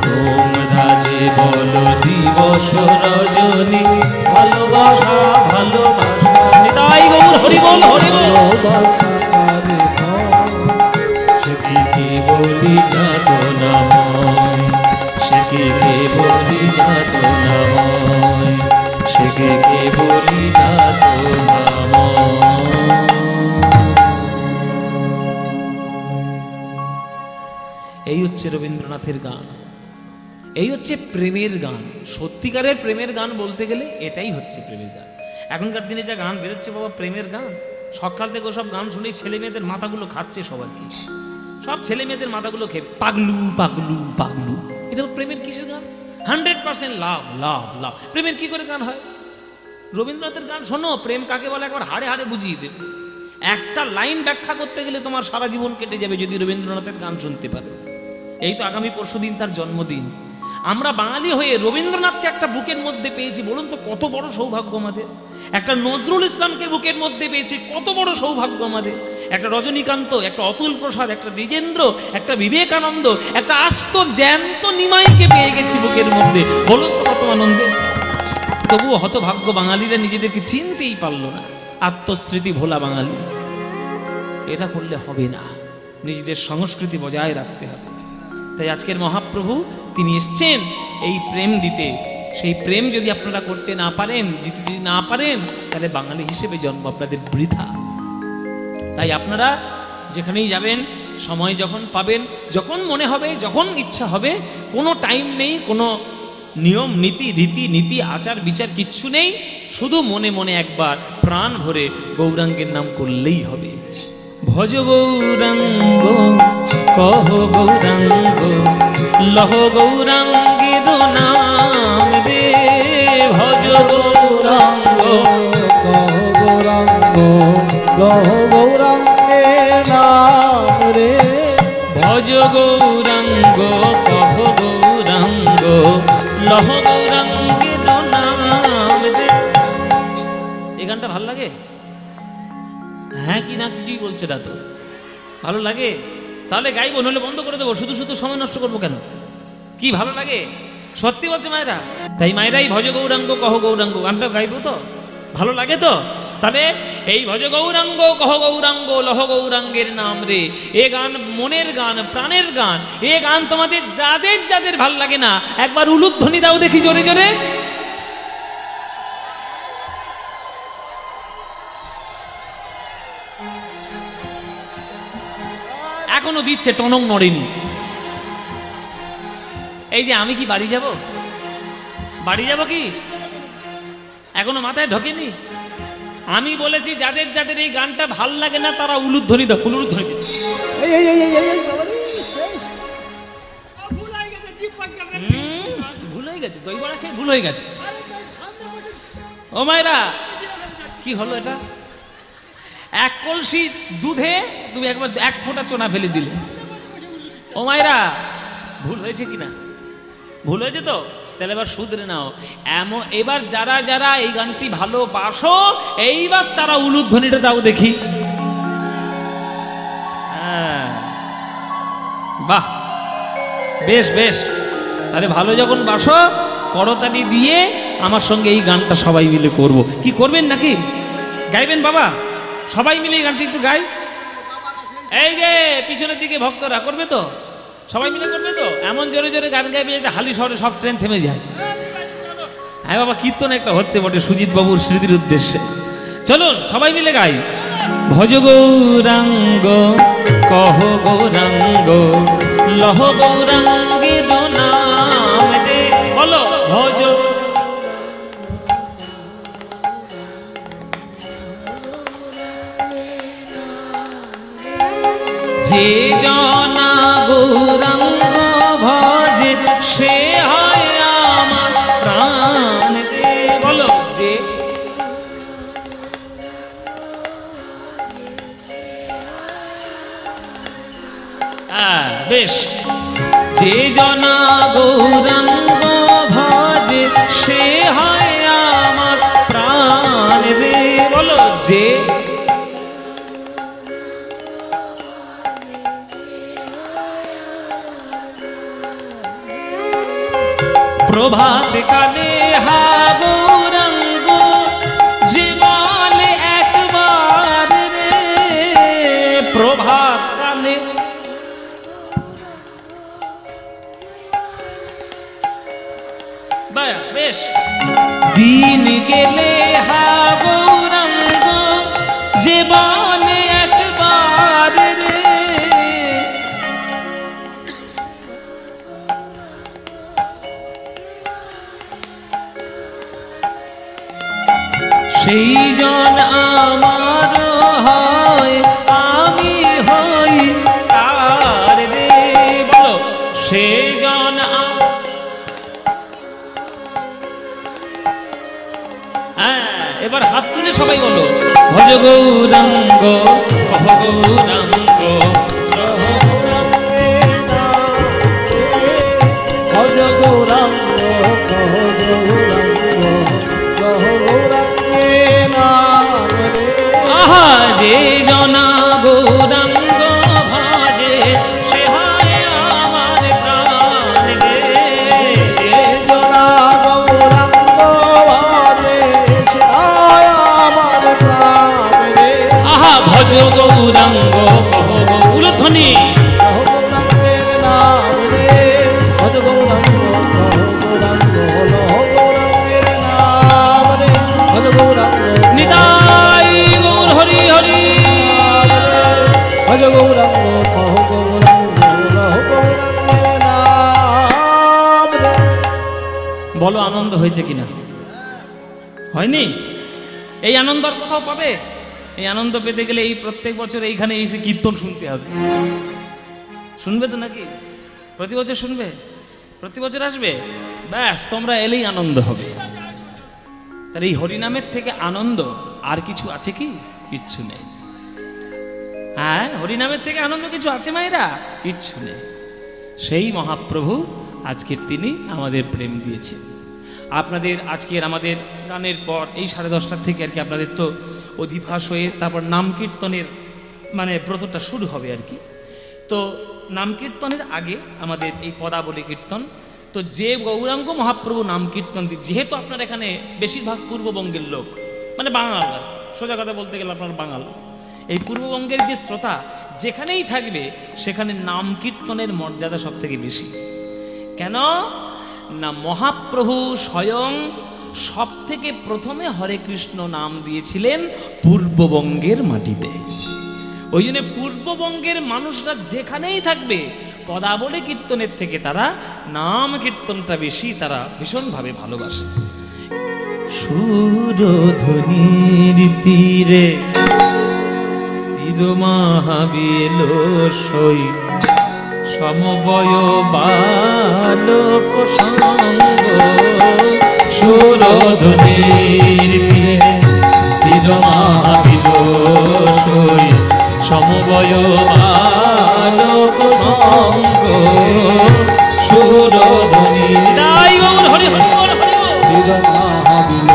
তোমরা যে বলো দিবস রজনী, ভালোবাসা ভালোবাসা নিতাই গৌর হরি বল হরি বল। সে কি বলি যাত নাময়, সে কি বলি যাত নাময়, সে কি বলি যাত নাময়। এই হচ্ছে রবীন্দ্রনাথের গান, এই হচ্ছে প্রেমের গান। সত্যিকারের প্রেমের গান বলতে গেলে এটাই হচ্ছে প্রেমের গান। এখনকার দিনে যা গান বেরোচ্ছে বাবা প্রেমের গান, সকাল থেকে ওসব গান শুনেই ছেলে মেয়েদের মাথাগুলো খাচ্ছে সবার কি, সব ছেলে মেয়েদের মাথাগুলো খেয়ে পাগলু পাগলু পাগলু। এটা প্রেমের কিসের গান? 100% লাভ লাভ লাভ। প্রেমের কি করে গান হয়? রবীন্দ্রনাথের গান শোনো, প্রেম কাকে বলে একবার হাড়ে হাড়ে বুঝিয়ে দেবে। একটা লাইন ব্যাখ্যা করতে গেলে তোমার সারা জীবন কেটে যাবে যদি রবীন্দ্রনাথের গান শুনতে পারো। এই তো আগামী পরশুদিন তার জন্মদিন। আমরা বাঙালি হয়ে রবীন্দ্রনাথকে একটা বুকের মধ্যে পেয়েছি, বলুন তো কত বড় সৌভাগ্য আমাদের। একটা নজরুল ইসলামকে বুকের মধ্যে পেয়েছি, কত বড় সৌভাগ্য আমাদের। একটা রজনীকান্ত, একটা অতুল প্রসাদ, একটা দ্বিজেন্দ্র, একটা বিবেকানন্দ, একটা আস্ত জ্যান্ত নিমাইকে পেয়ে গেছি বুকের মধ্যে, বলুন তো কত আনন্দে। তবুও হতভাগ্য বাঙালিরা নিজেদেরকে চিনতেই পারলো না, আত্মস্মৃতি ভোলা বাঙালি। এটা করলে হবে না, নিজেদের সংস্কৃতি বজায় রাখতে হবে। তাই আজকের মহাপ্রভু তিনি এসছেন এই প্রেম দিতে। সেই প্রেম যদি আপনারা করতে না পারেন, যদি না পারেন, তাহলে বাঙালি হিসেবে জন্ম আপনাদের বৃথা। তাই আপনারা যেখানেই যাবেন, সময় যখন পাবেন, যখন মনে হবে, যখন ইচ্ছা হবে, কোনো টাইম নেই, কোনো নিয়ম নীতি রীতি নীতি আচার বিচার কিচ্ছু নেই, শুধু মনে মনে একবার প্রাণ ভরে গৌরাঙ্গের নাম করলেই হবে। ভজ গৌরাঙ্গ কহ গৌরাঙ্গ, লহ গৌরাঙ্গের নাম রে। ভজ গৌরাঙ্গ কহ গৌরাঙ্গ, লহ গৌরাঙ্গের নাম রে। ভজ গৌরাঙ্গ কহ গৌরাঙ্গ লহ গৌরাঙ্গের নাম রে। এই গানটা ভালো লাগে? হ্যাঁ কি না কিছুই বলছে না তো। ভালো লাগে? তাহলে গাইবো, নইলে বন্ধ করে দেবো। শুধু শুধু সময় নষ্ট করবো কেন? কি ভালো লাগে? সত্যি বলছে মায়েরা। তাই মায়েরাই ভজ গৌরাঙ্গ কহ গৌরাঙ্গ গানটা গাইবো তো। ভালো লাগে তো? তাহলে এই ভজ গৌরাঙ্গ কহ গৌরাঙ্গ লহ গৌরাঙ্গের নাম রে, এ গান মনের গান, প্রাণের গান। এ গান তোমাদের যাদের যাদের ভাল লাগে না, একবার উলুধ্বনি দাও দেখি জোরে জোরে। এখনো দিচ্ছে, টনক নড়েনি। এই যে আমি কি বাড়ি যাব? বাড়ি যাব কি এখনো মাথায় ঢোকেনি? আমি বলেছি যাদের যাদের এই গানটা ভাল লাগে না তারা উলুধ্বনি দাও। উলুধ্বনি দিচ্ছে। ভুল হয়ে গেছে, দই বড়া খেয়ে ভুল হয়ে গেছে। ও মায়েরা, কি হলো এটা? এক কলসি দুধে তুমি একবার এক ফোঁটা চোনা ফেলে দিলে। ও মায়েরা, ভুল হয়েছে কিনা? ভুল হয়েছে তো? তাহলে এবার শুধরে নাও। এবার যারা যারা এই গানটি ভালোবাসো, এইবার তারা উলুধ্বনিটা দাও দেখি। বাহ, বেশ বেশ। তাহলে ভালো যখন বাসো, করতালি দিয়ে আমার সঙ্গে এই গানটা সবাই মিলে করব। কি করবেন নাকি? গাইবেন বাবা? সবাই মিলে এই গানটি একটু গাই। এই যে পিছনের দিকে ভক্তরা করবে তো? সবাই মিলে করবে তো? এমন জোরে জোরে গান গাইবে যাতে হালি শহরে সব ট্রেন থেমে যায়। হ্যাঁ বাবা, কীর্তন একটা হচ্ছে বটে সুজিত বাবুর স্মৃতির উদ্দেশ্যে। চলুন সবাই মিলে গাই। ভজ গৌরাঙ্গ কহ গৌরাঙ্গ লহ গৌরাঙ্গের নাম রে। বলো ভজ। যে জনা গৌরাঙ্গ ভজে সে হয় আমার প্রাণ রে। বলো যে। বেশ। যে জনা গৌরাঙ্গ ভজে সে হয় আমার প্রাণ রে। বলো যে। প্রভাত কালে হা গৌরাঙ্গ যে বলে একবার রে। প্রভাত কালে বেশ। দিন গেলে হা গৌরাঙ্গ যে বলে একবার রে। সেই জন আমার হয়, আমি হই তার রে। বলো সেই জন। এবার হাত তুলে সবাই বলো ভজ গৌরাঙ্গ কহ গৌরাঙ্গ ভজ গৌরাঙ্গ কহ গৌরাঙ্গ লহ গৌরাঙ্গের নাম রে। আহা, যে জনা গৌরাঙ্গ ভাজে সে হয় আমার প্রাণ রে। যে জনা গৌরাঙ্গ ভাজে সে হয় আমার প্রাণ রে। আহা, ভজ গৌরাঙ্গ কহ উলুধ্বনি লহ গৌরাঙ্গের নাম রে। ভজ গৌরাঙ্গ কহ গৌরাঙ্গ লহ গৌরাঙ্গের নাম রে। ভজ গৌরাঙ্গ নিতাই গৌর হরি হরি। ভজ গৌরাঙ্গ কহ গৌরাঙ্গ লহ গৌরাঙ্গের নাম রে। বলো আনন্দ হয়েছে কিনা? হয়নি? এই আনন্দ আর কোথাও পাবে? এই আনন্দ পেতে গেলে এই প্রত্যেক বছর এইখানে এসে কীর্তন শুনতে হবে। শুনবে তো নাকি? প্রতি বছর শুনবে? প্রতি বছর আসবে? ব্যাস, তোমরা এলেই আনন্দ হবে। তাহলে এই হরিনামের থেকে আনন্দ আর কিছু আছে কি? কিচ্ছু নেই। হ্যাঁ, হরিনামের থেকে আনন্দ কিছু আছে মায়েরা? কিচ্ছু নেই। সেই মহাপ্রভু আজকের তিনি আমাদের প্রেম দিয়েছেন। আপনাদের আজকের আমাদের গানের পর এই 10:30 থেকে আর কি আপনাদের তো অধিবাস হয়ে তারপর নাম কীর্তনের মানে ব্রতটা শুরু হবে আর কি। তো নাম কীর্তনের আগে আমাদের এই পদাবলী কীর্তন। তো যে গৌরাঙ্গ মহাপ্রভু নাম কীর্তন যেহেতু আপনার এখানে বেশিরভাগ পূর্ববঙ্গের লোক, মানে বাঙাল আর কি, সোজা কথা বলতে গেলে আপনার বাঙাল, এই পূর্ববঙ্গের যে শ্রোতা যেখানেই থাকবে সেখানে নাম কীর্তনের মর্যাদা সব থেকে বেশি। কেন না, মহাপ্রভু স্বয়ং সব থেকে প্রথমে হরে কৃষ্ণ নাম দিয়েছিলেন পূর্ববঙ্গের মাটিতে। ওই জন্য পূর্ববঙ্গের মানুষরা যেখানেই থাকবে পদাবলী কীর্তনের থেকে তারা নাম কীর্তনটা বেশি তারা ভীষণভাবে ভালোবাসে। সুরধ্বনির তীরে তীর মহাবিল সই সমবয় বালক সঙ্গ। সুরধ্বনির তীরে তীর মহাবিল সই সমবয় বালক সঙ্গ। সুরধ্বনি দাই গৌর হরি হরি হরি তীর মহাবিল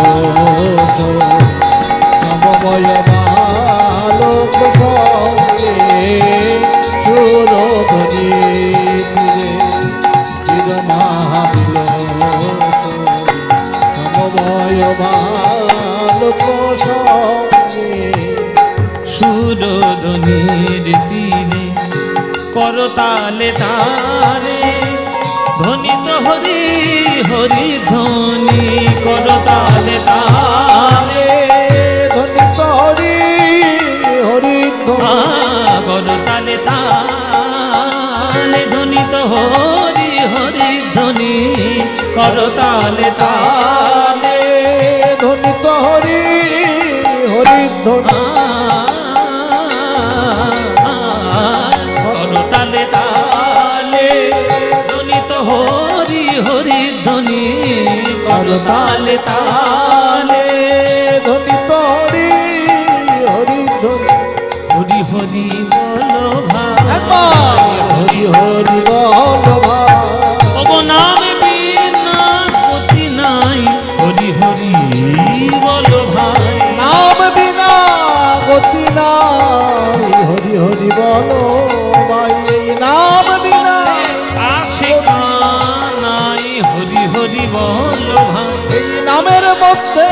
সমবয় বালক সঙ্গে। সুরধ্বনি তীরে তীর মহাবিল সমবয় বালক সঙ্গে। সুরধ্বনির তীরে করতালে তারে ধ্বনিত হরি হরি ধ্বনি। করতালে তারে ধ্বনিত হরি হরি করতালে তালে ধ্বনিত হরি হরি ধ্বনি। করতালে তালে ধ্বনিত হরি হরি ধ্বনি। করতালে তালে ধ্বনিত হরি হরি ধ্বনি। করতালে তালে ধ্বনিত হরি হরি ধ্বনি। হরি হরি বলো ভাই, হরি হরি বল ভাই। ওগো নামে বিনা গতি নাই। হরি হরি বলো ভাই, নাম বিনা গতি নাই। হরি হরি বলো ভাই। এই নাম বিনা আছে কানাই। হরি হরি বলো ভাই, এই নামের মধ্যে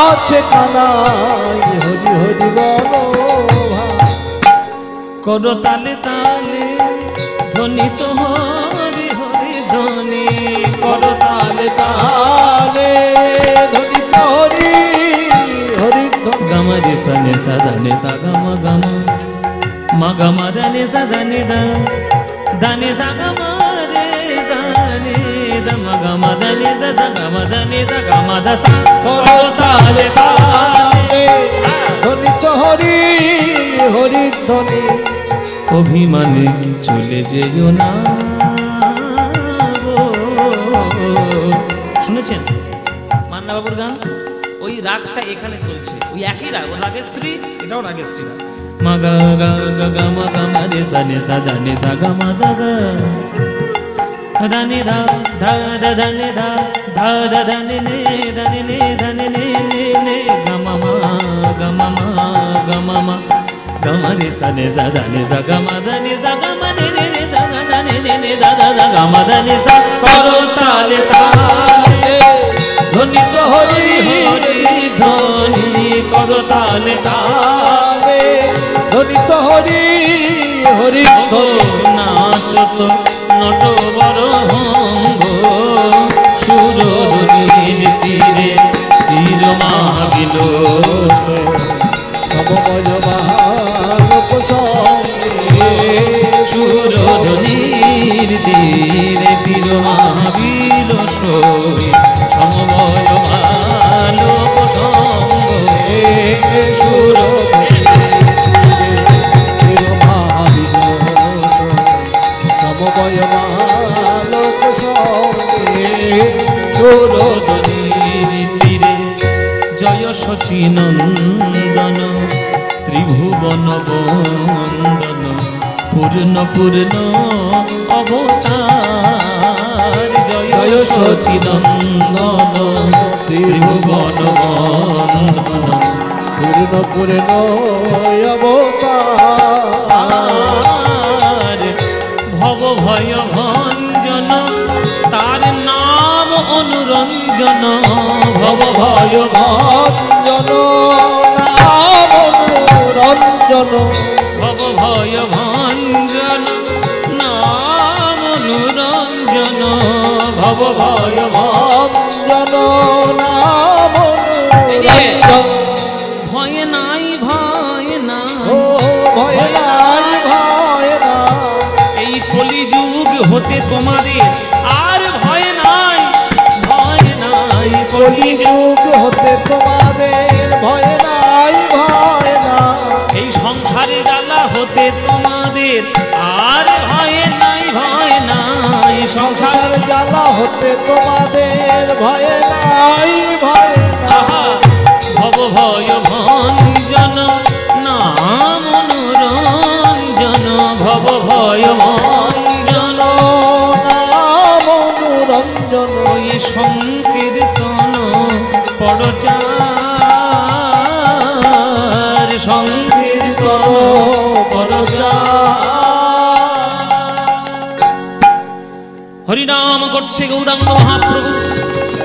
আছে কানাই। হরি হরি বলো ভাই। করতালে তালে ধ্বনিত হরি হরি ধ্বনি। করতালে তালে ধ্বনিত হরি হরি ধ্বনি। গম রে সনে সদনে সগম গম মগম রে সদনে দ ধনে সগম রে সনে দ মগম ধনে সদ গম ধনে সগম দ সা। করতালে তালে ধ্বনিত হরি হরি ধ্বনি। অভিমানে চলে যেও না গো। শুনেছেন মান্না বাবুর গান? ওই রাগটা এখানে চলছে, ওই একই রাগ, ও রাগেশ্রী, এটাও রাগেশ্রী রাগ। মা গা গা গা গা মা গা মা রে সা নে সা ধা নে সা গা মা দা গা ধা নে ধা ধা ধা ধা নে ধা ধা ধা ধা নে নে ধা নে নে ধা নে নে নে নে গা মা মা গা মা মা গা মা মা গম রে সা নে সা ধা নে সা গা মা ধা নে সা গা মা নে নে নে সা গা ধা নে নে নে ধা ধা ধা গা মা ধা নে সা। করতালে তালে ধ্বনিত হরি হরি ধ্বনি। করতালে তালে ধ্বনিত হরি হরি ধ্বনি। নাচত নট বড় অঙ্গ। সুরধ্বনির তীরে তীর মাবিল সমবয় বালক সঙ্গে। সুরধ্বনির তীরে তীর মাবিল সই সমবয় বালক সঙ্গে। সমবয় বালক সঙ্গে। সুরধ্বনির তীরে জয় শচীনন্দন ত্রিভুবন বন্দন পূর্ণ পূর্ণ অবতার জয় জয় সচিনন্দন ত্রিভুবন বন্দন পূর্ণ পূর্ণ অবতার ভব ভয় ভঞ্জন তার নাম অনুরঞ্জন ভব ভয় ভঞ্জন নাম অনুরঞ্জন ভব ভয় ভঞ্জন নাম অনুরঞ্জন ভব ভয় ভঞ্জন নাম অনুরঞ্জন ভয় নাই ভয় না ও ভয় নাই ভয় না এই কলিযুগ হতে তোমাদের আর ভয় নাই কলিযুগ হতে তোমাদের ভয় নাই ভয় না এই সংসারে জ্বালা হতে তোমাদের আর ভয় নাই সংসার জ্বালা হতে তোমাদের ভয় নাই ভয় না ভব ভয় ভঞ্জন নাম অনুরঞ্জন ভব ভয় ভঞ্জন নাম অনুরঞ্জন ওই সংকীর্তন পরচার সংকীর্তন পরচার হরিনাম করছে গৌরাঙ্গ মহাপ্রভু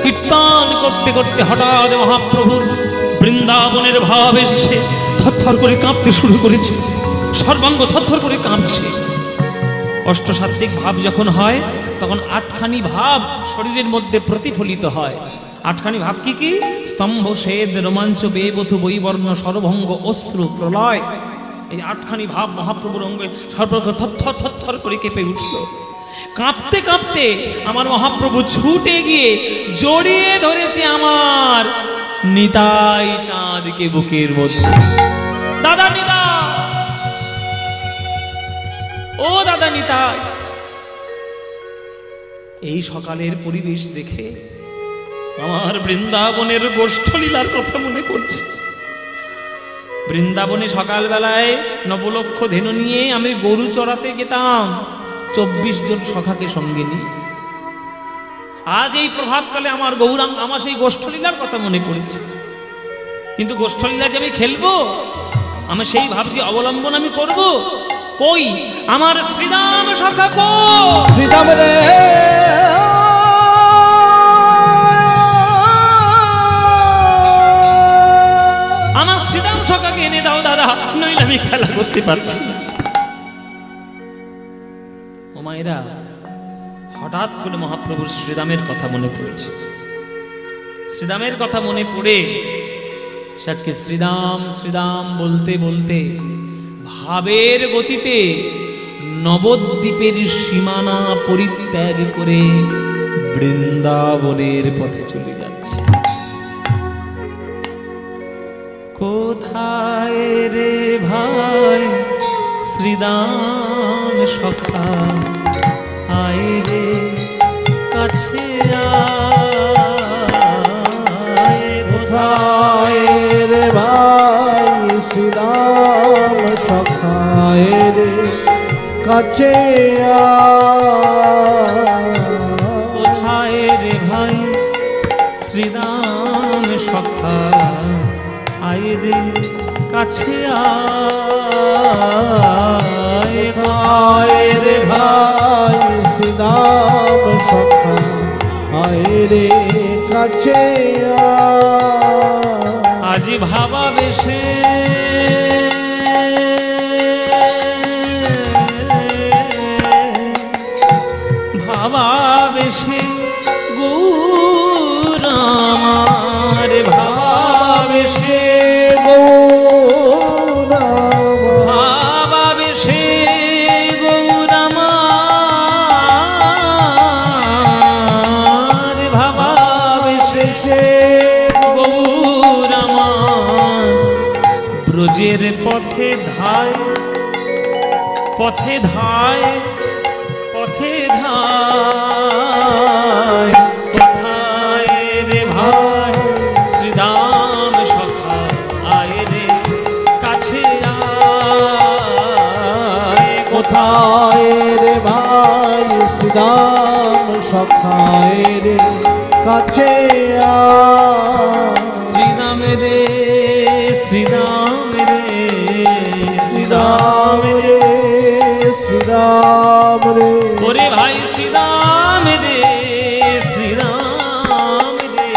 কীর্তন করতে করতে হঠাৎ মহাপ্রভুর বৃন্দাবনের ভাব এসে থরথর করে কাঁপতে শুরু করেছে সর্বাঙ্গ থরথর করে কাঁপছে অষ্টসাত্ত্বিক ভাব যখন হয় তখন আটখানি ভাব শরীরের মধ্যে প্রতিফলিত হয় আটখানি ভাব কি কি স্তম্ভ সেদ রোমাঞ্চ বেবধু বৈবর্ণ সর্বভঙ্গ অশ্রু প্রলয় এই আটখানি ভাব মহাপ্রভুর অঙ্গে সর্বঙ্গ থরথর থরথর করে কেঁপে উঠল কাঁপতে কাঁপতে আমার মহাপ্রভু ছুটে গিয়ে জড়িয়ে ধরেছে আমার নিতাই চাঁদকে বুকের মধ্যে দাদা নিতাই ও দাদা নিতাই এই সকালের পরিবেশ দেখে আমার বৃন্দাবনের গোষ্ঠলীলার কথা মনে পড়ছে বৃন্দাবনে সকালবেলায় নবলক্ষ ধেনু নিয়ে আমি গরু চড়াতে যেতাম 24 জন সখাকে সঙ্গে নিয়ে আজ এই প্রভাতকালে আমার গৌরাঙ্গ আমার সেই গোষ্ঠলীলার কথা মনে পড়েছে কিন্তু গোষ্ঠলীলা যে আমি খেলবো আমি সেই ভাবছি অবলম্বন আমি করব কই আমার শ্রীদাম সখা কো শ্রীদাম রে আমার শ্রীদাম সখাকে এনে দাও দাদা নইলে আমি খেলা করতে পারছি না ও মায়েরা হঠাৎ করে মহাপ্রভুর শ্রীদামের কথা মনে পড়েছে শ্রীদামের কথা মনে পড়ে আজকে শ্রীদাম শ্রীদাম বলতে বলতে ভাবের গতিতে নবদ্বীপের সীমানা পরিত্যাগ করে বৃন্দাবনের পথে চলে যাচ্ছে কোথায় রে ভাই শ্রীদাম সখা আয় রে কাছে আয় কোথায় রে ভাই শ্রীরাম সখায় রে কাছে কোথায় রে ভাই শ্রীরাম সখা আয় রে কাছে আয় কোথায় রে ভাই শ্রীরাম সখা আয় রে কাছে আজ ভাবা বেশে ভাবা বেশে গৌর আমার ভাবা বেশে ভাবা বেশে গৌর আমার ভাবা বেশে গৌর আমার ব্রজের পথে ধায় পথে ধায় পথে ধায় কোথায় রে ভাই শ্রীদাম সখা আয় রে কাছে মায়ের কাছে শ্রীরাম রে শ্রীরাম রে শ্রীরাম রে শ্রীরাম রে ওরে ভাই শ্রীরাম রে শ্রীরাম রে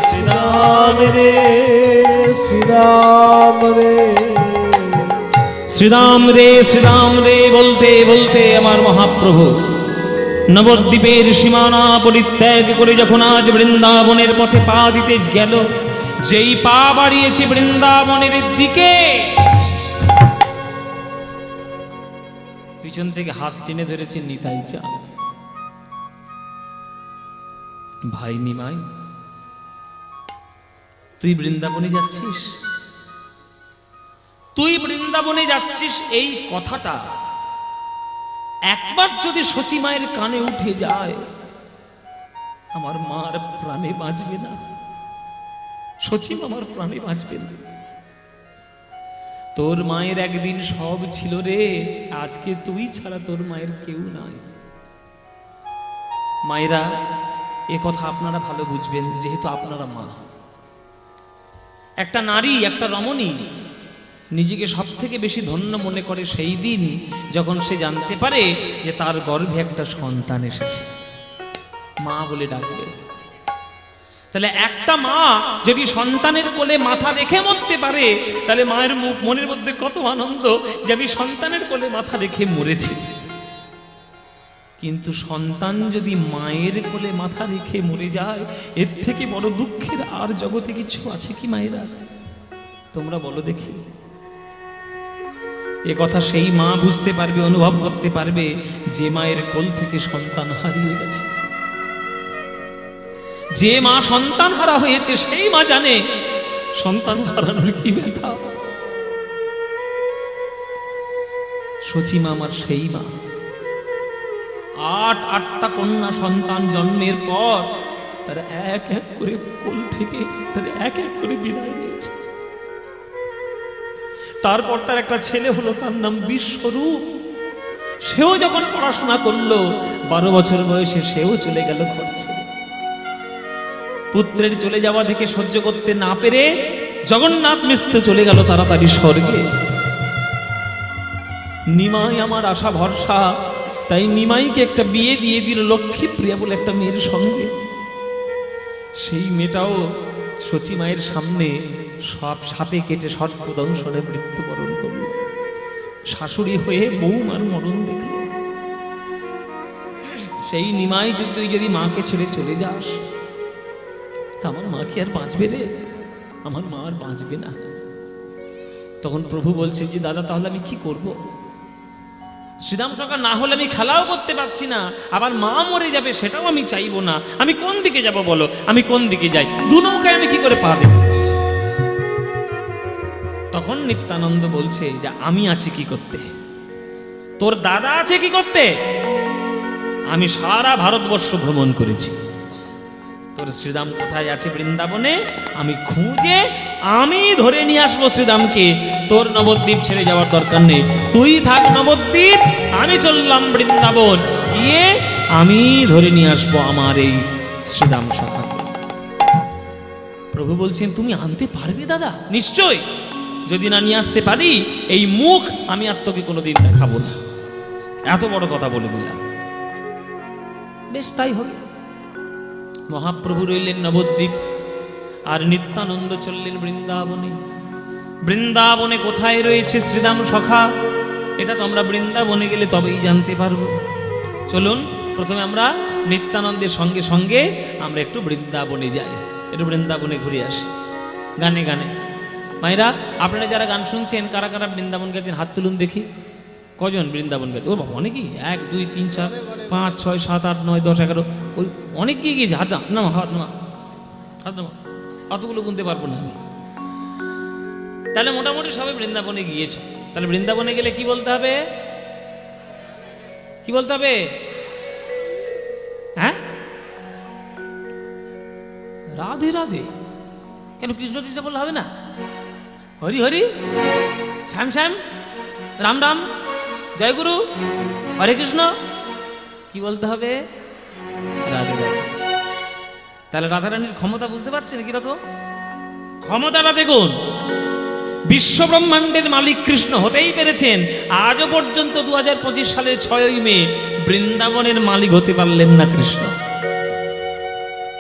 শ্রীরাম রে শ্রীরাম রে শ্রীরাম রে শ্রীরাম রে বলতে বলতে আমার মহাপ্রভু নবদ্বীপের সীমানা পরিত্যাগ করে যখন আজ বৃন্দাবনের পথে পা দিতে গেল, যেই পা বাড়িয়েছে বৃন্দাবনের দিকে, পিছন থেকে হাত টেনে ধরেছে নিতাই চাঁদ। ভাই নিমাই, তুই বৃন্দাবনে যাচ্ছিস, তুই বৃন্দাবনে যাচ্ছিস, এই কথাটা একবার যদি শচী মায়ের কানে উঠে যায়, আমার মার প্রাণে বাঁচবে না, শচী আমার প্রাণে বাঁচবে না। তোর মায়ের একদিন সব ছিল রে, আজকে তুই ছাড়া তোর মায়ের কেউ নাই। মায়েরা, এ কথা আপনারা ভালো বুঝবেন, যেহেতু আপনারা মা। একটা নারী, একটা রমণী নিজেকে সব থেকে বেশি ধন্য মনে করে সেই দিন যখন সে জানতে পারে যে তার গর্ভে একটা সন্তান এসেছে, মা বলে ডাকবে। তাহলে একটা মা যদি সন্তানের কোলে মাথা রেখে মরতে পারে, তাহলে মায়ের মনের মধ্যে কত আনন্দ যে আমি সন্তানের কোলে মাথা রেখে মরেছি। কিন্তু সন্তান যদি মায়ের কোলে মাথা রেখে মরে যায়, এর থেকে বড় দুঃখের আর জগতে কিছু আছে কি মায়েরা? তোমরা বলো দেখি। এ কথা সেই মা বুঝতে পারবে, অনুভব করতে পারবে, যে মায়ের কোল থেকে সন্তান হারিয়ে গেছে। যে মা সন্তান হারা হয়েছে সেই মা জানে সন্তান হারানোর কি ব্যথা। শচী মা আমার সেই মা। আটটা কন্যা সন্তান জন্মের পর তারা এক এক করে কোল থেকে তাদের এক এক করে বিদায় নিয়েছে। তারপর তার একটা ছেলে হলো, তার নাম বিশ্বরূপ। সেও যখন পড়াশোনা করলো, 12 বছর বয়সে সেও চলে গেল ঘর ছেড়ে। পুত্রের চলে যাওয়া থেকে সহ্য করতে না পেরে জগন্নাথ মিশ্র চলে গেল তাড়াতাড়ি স্বর্গে। নিমাই আমার আশা ভরসা, তাই নিমাইকে একটা বিয়ে দিয়ে দিল লক্ষ্মীপ্রিয়া বলে একটা মেয়ের সঙ্গে। সেই মেয়েটাও শচী মায়ের সামনে সব সাপে কেটে সর্পদংশনে মৃত্যুবরণ করল। শাশুড়ি হয়ে বৌমার মরণ দেখল। সেই নিমাই তুই যদি মাকে ছেড়ে চলে যাস, তা আমার মা কি আর বাঁচবে রে? আমার মা আর বাঁচবে না। তখন প্রভু বলছে যে দাদা, তাহলে আমি কি করব? শ্রীরাম সখা না হলে আমি খেলাও করতে পারছি না, আবার মা মরে যাবে সেটাও আমি চাইবো না। আমি কোন দিকে যাব বলো? আমি কোন দিকে যাই? দু নৌকায় আমি কি করে পা দেব? তখন নিত্যানন্দ বলছে যে আমি আছি কি করতে, তোর দাদা আছে কি করতে। আমি সারা ভারতবর্ষ ভ্রমণ করেছি, তোর শ্রীরাম কোথায় আছে বৃন্দাবনে আমি খুঁজে আমি ধরে নিয়ে আসবো শ্রীরামকে। তোর নবদ্বীপ ছেড়ে যাওয়ার দরকার নেই, তুই থাক নবদ্বীপ, আমি চললাম বৃন্দাবন, গিয়ে আমি ধরে নিয়ে আসবো আমার এই শ্রীরাম সখাকে। প্রভু বলছেন তুমি আনতে পারবে দাদা? নিশ্চয়, যদি না নিয়ে আসতে পারি এই মুখ আমি আর তোকে কোনোদিন দেখাবো না। এত বড় কথা বলে দিলাম। বেশ, তাই হবে। মহাপ্রভু রইলেন নবদ্বীপ, আর নিত্যানন্দ চললেন বৃন্দাবনে। বৃন্দাবনে কোথায় রয়েছে শ্রীরাম সখা, এটা তো আমরা বৃন্দাবনে গেলে তবেই জানতে পারবো। চলুন প্রথমে আমরা নিত্যানন্দের সঙ্গে সঙ্গে আমরা একটু বৃন্দাবনে যাই, একটু বৃন্দাবনে ঘুরে আসি গানে গানে। মায়েরা, আপনারা যারা গান শুনছেন, কারা কারা বৃন্দাবন গেছেন হাত তুলুন দেখি। কজন বৃন্দাবন গেছে? ও বাবা, অনেকই। 1 2 3 4 5 6 7 8 9 10 11, ওই অনেক গিয়ে গিয়েছে। হাত নামা, হাত নামা, হাত নামা। অতগুলো গুনতে পারবো না আমি। তাহলে মোটামুটি সবাই বৃন্দাবনে গিয়েছে। তাহলে বৃন্দাবনে গেলে কি বলতে হবে? কি বলতে হবে? হ্যাঁ, রাধে রাধে। কেন কৃষ্ণ কৃষ্ণ বললে হবে না? হরি হরি, শ্যাম শ্যাম, রাম রাম, জয় গুরু, হরে কৃষ্ণ। কি বলতে হবে? রাধে রাধে। তাহলে রাধারানীর ক্ষমতা বুঝতে পারছেন কিরকম? ক্ষমতাটা দেখুন, বিশ্ব ব্রহ্মাণ্ডের মালিক কৃষ্ণ হতেই পেরেছেন, আজও পর্যন্ত 2025 সালের 6ই মে বৃন্দাবনের মালিক হতে পারলেন না কৃষ্ণ।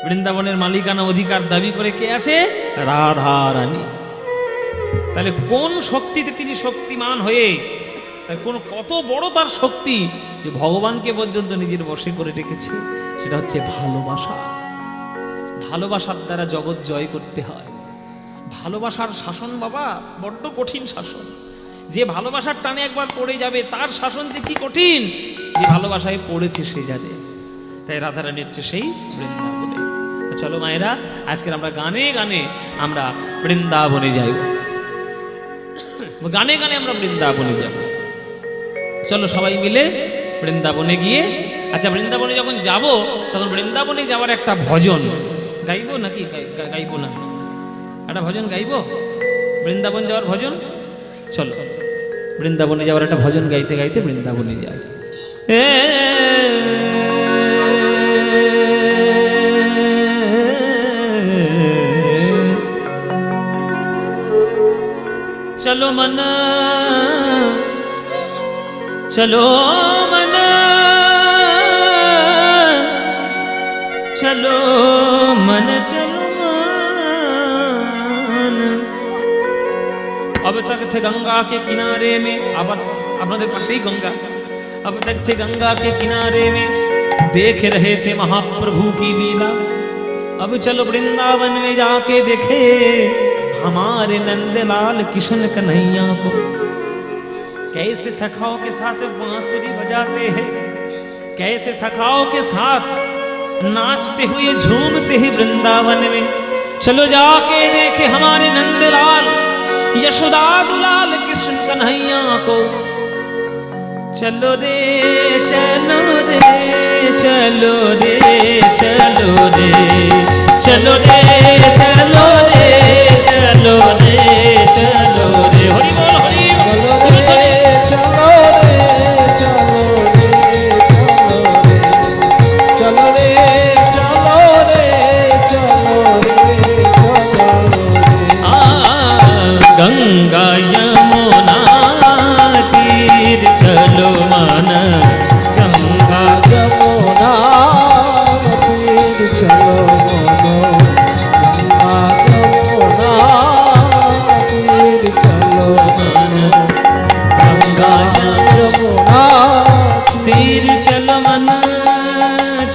বৃন্দাবনের মালিকানা অধিকার দাবি করে কে আছে? রাধা রানী। তাহলে কোন শক্তিতে তিনি শক্তিমান হয়ে, কোন কত বড় তার শক্তি যে ভগবানকে পর্যন্ত নিজের বশে করে রেখেছে, সেটা হচ্ছে ভালোবাসা। ভালোবাসার দ্বারা জগৎ জয় করতে হয়। ভালোবাসার শাসন বাবা বড্ড কঠিন শাসন। যে ভালোবাসার টানে একবার পড়ে যাবে তার শাসন যে কি কঠিন, যে ভালোবাসায় পড়েছে সে জানে। তাই রাধারানী হচ্ছে সেই বৃন্দাবনে। চলো মায়েরা, আজকের আমরা গানে গানে আমরা বৃন্দাবনে যাই, গানে গানে আমরা বৃন্দাবনে যাব। চলো সবাই মিলে বৃন্দাবনে গিয়ে, আচ্ছা বৃন্দাবনে যখন যাব তখন বৃন্দাবনে যাওয়ার একটা ভজন গাইবো নাকি গাইবো না? একটা ভজন গাইবো, বৃন্দাবন যাওয়ার ভজন। চলো বৃন্দাবনে যাওয়ার একটা ভজন গাইতে গাইতে বৃন্দাবনে যাই। চলো মনা, চলো মনা, চলো মন, চলো मन। अब तक थे गंगा के किनारे में, अब আপনাদের পাশেই गंगा, अब तक थे गंगा के किनारे में, देख रहे थे महाप्रभु की लीला। अब चलो वृंदावन में जाके देखे हमारे नंदलाल किशन कन्हैया को, कैसे सखाओं के साथ बांसुरी बजाते हैं, कैसे सखाओं के साथ नाचते हुए झूमते हैं वृंदावन में। चलो जाके देखे हमारे नंदलाल यशोदा दुलाल कृष्ण कन्हैया को। चलो रे चलो रे चलो रे चलो रे चलो रे चलो रे चलो रे चलो रे, हरि बोल हरि बोल, चलो रे चलो रे चलो रे चलो रे चलो रे चलो रे। गंगा यमुना तीर चलो मन, गंगा यमुना तीर चलो मनो, गंगा यमुना तीर चलो मनो, गंगा यमुना तीर चलो मन,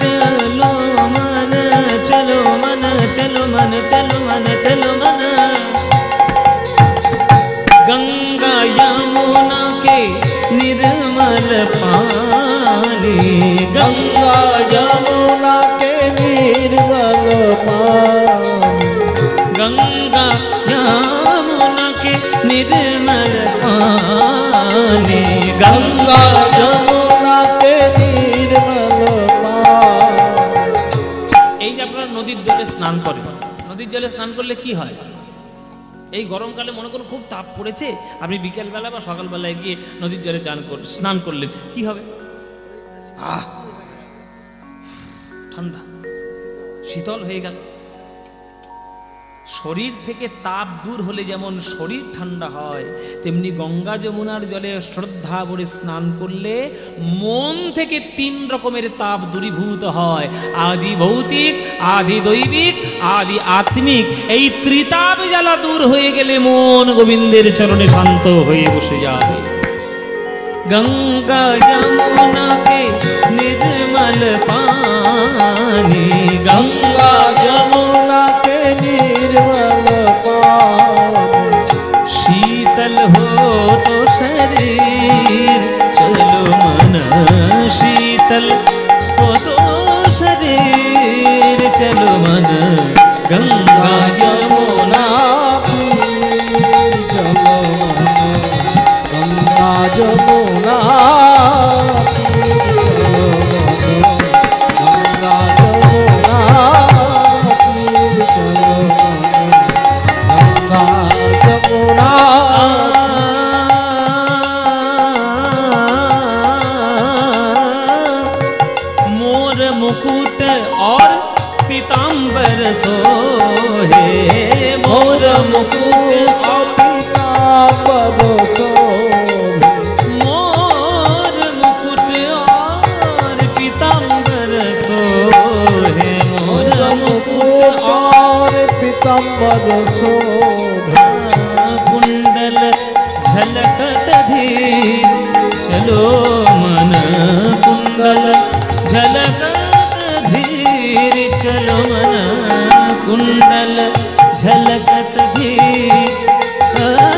चलो मन, चलो मन, चलो मन, चलो मन, चलो मन। गंगा यमुना के निर्मल पानी, गंगा यमुना के निर्मल पानी, गंगा यमुना के निर्मल पानी, गंगा यमुना के निर्मल पानी। এই যে আপনারা নদীর জলে স্নান করেন, নদীর জলে স্নান করলে কি হয়? এই গরমকালে মনে করুন খুব তাপ পড়েছে, আপনি বিকেলবেলা বা সকালবেলায় গিয়ে নদীর জলে স্নান করলেন, কি হবে? ঠান্ডা, শীতল হয়ে গেল। শরীর থেকে তাপ দূর হলে যেমন শরীর ঠান্ডা হয়, তেমনি গঙ্গা যমুনার জলে শ্রদ্ধা ভরে স্নান করলে মন থেকে 3 রকমের তাপ দূরীভূত হয়। আদি ভৌতিক, আদি দৈবিক, আদি আত্মিক। এই ত্রিতাপ জ্বালা দূর হয়ে গেলে মন গোবিন্দের চরণে শান্ত হয়ে বসে যাবে। গঙ্গা যমুনা কে निर्मल पानी, गंगा यमुना के निर्मल पानी, शीतल हो तो शरीर चलो मन, शीतल हो तो शरीर चलो मन। गंगा यमुना तीर चलो मनो, गंगा यमुना तीर चलो मनो, गंगा यमुना तीर चलो मनो, गंगा यमुना। मोर मुकुट और पीताम्बर सोहे मोर मुकुट पीताम्बर शोभे मोर मुकुट और पीताम्बर सोहे मोर मुकुट और पीताम्बर शोभे कुंडल झलकत धीर चलो मन कुंडल झलकत धीर चलो मन कुंडल झलकत धीर चलो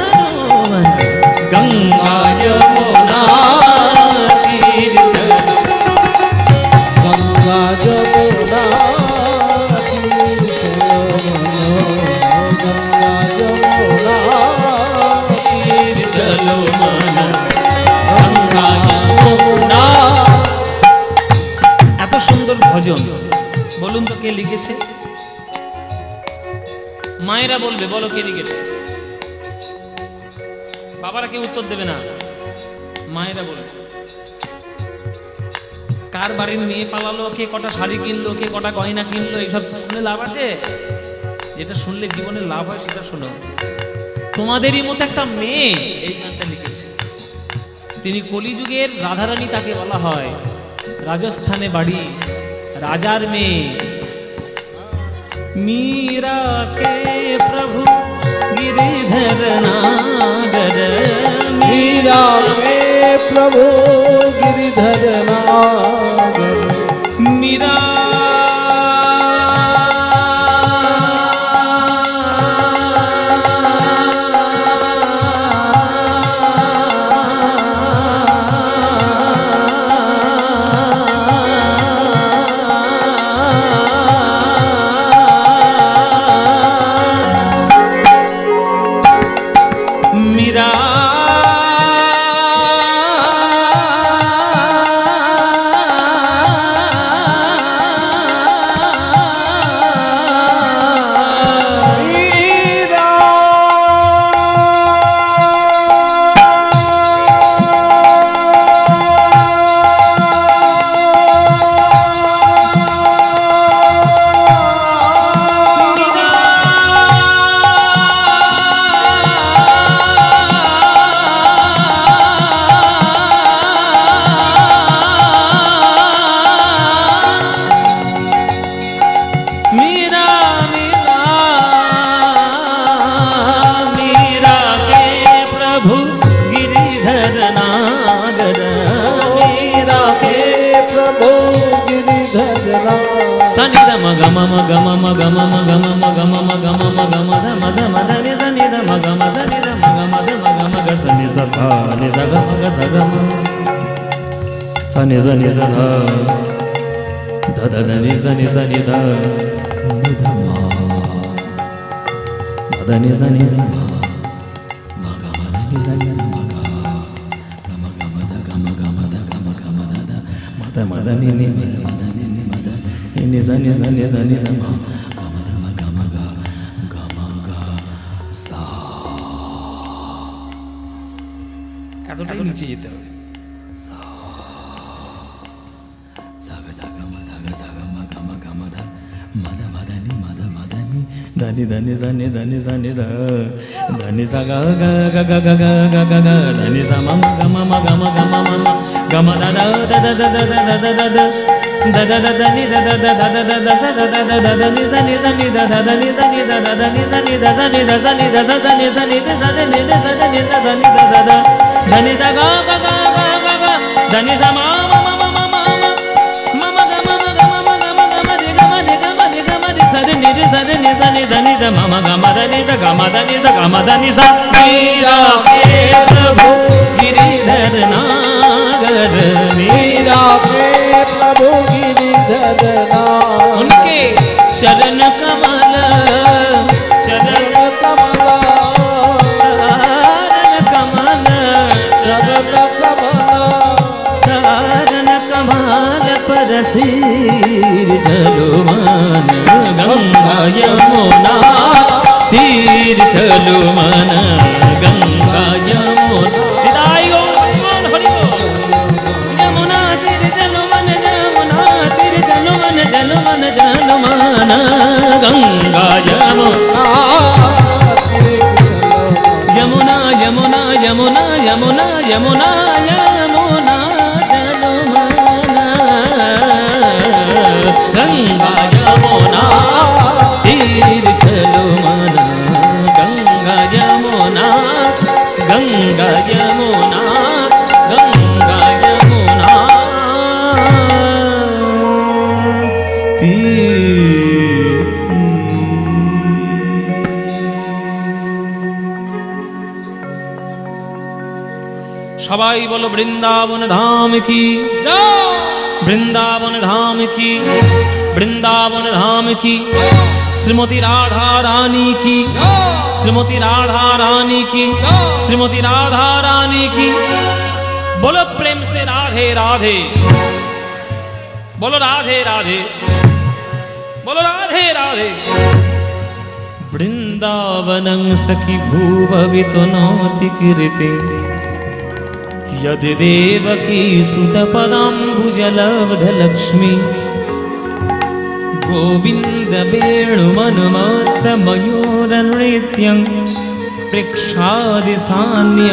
मन गंगा यमुना तीर चलो गंगा जमुना तीर चलो गंगा जमुना तीर चलो मन गंगा यमुना। এত সুন্দর ভজন বলুন তো কে লিখেছে? মায়েরা বলবে, বলো কে লিখেছে? বাবারা কেউ উত্তর দেবে না, মায়েরা বলবে। কার বাড়ির মেয়ে পালালো, কে কটা শাড়ি কিনলো, কে কটা গয়না কিনলো, এইসব শুনে লাভ আছে? যেটা শুনলে জীবনে লাভ হয় সেটা শোনো। তোমাদেরই মতো একটা মেয়ে এই গানটা লিখেছে। তিনি কলিযুগের রাধারানী, তাকে বলা হয়। রাজস্থানে বাড়ি, রাজার মেয়ে। मीरा के प्रभु गिरिधर नागर मीरा के प्रभु गिरिधर नागर मीरा सनि सनि सधा ध ध नि सनि सनि ध नि ध म ध नि सनि ध म म ग म ध नि सनि ध म ग म ग म ध ग म ग म ध ग म ग म ध ध म ध म ध नि नि म ध नि नि म ध नि सनि सनि ध नि ध म ग म ध म ग म ग ग म ग सा। এতটাই নিচে যেতে হবে। धनि धनि सनि धनि सनि ध धनि सा ग ग ग ग ग ग ग ग ग धनि सा म ग म म ग म ग म म म ग म द द द द द द द द द द द द द द नि द द द द द द स द द द द द नि स नि स नि द द द नि स नि द द द नि स नि द स नि द स नि द स द नि स नि द स द नि द स द नि स द नि द द द धनि सा ग ग ग ग ग ग धनि सा म म म म म म म म ग म म ग म म ग म ग म रे ग म रे ग म रे ग म रे स रे नि रे स रे नि स नि ध नि ध म म ग म ध नि स ग म ध नि स ग म ध नि स। मीरा के प्रभु गिरिधर नागर मीरा के प्रभु गिरिधर नागर उनके चरण कमल चरण कमल चरण कमल चरण कमल चरण कमल पर सिर चलो मन गंगा यमुना तीर चलो मन गंगा यमुना यमुना तीर चलो मन यमुना तीर चलो मन जलो मन जलो मन यमुना गंगा यमुना यमुना यमुना यमुना यमुना यमुना यमुना जलमाना गंगा यमुना तीर चलो माना गंगा यमुना गंगा यमुना गंगा यमुना সবাই বলো বৃন্দাবন ধাম কি বৃন্দাবন ধাম কি বৃন্দাবন ধাম কি श्रीमती राधा रानी की श्रीमती राधा रानी की श्रीमती राधा रानी की बोलो प्रेम से राधे राधे बोलो राधे राधे बोलो राधे राधे वृंदावनं सखी भूभवितुनोति कीर्ति यदि देवकी सुतपदाम्बुजलब्धलक्ष्मी गोविंद वेणुमनुमत्त मयूरनृत्यं प्रेक्षादिसान्य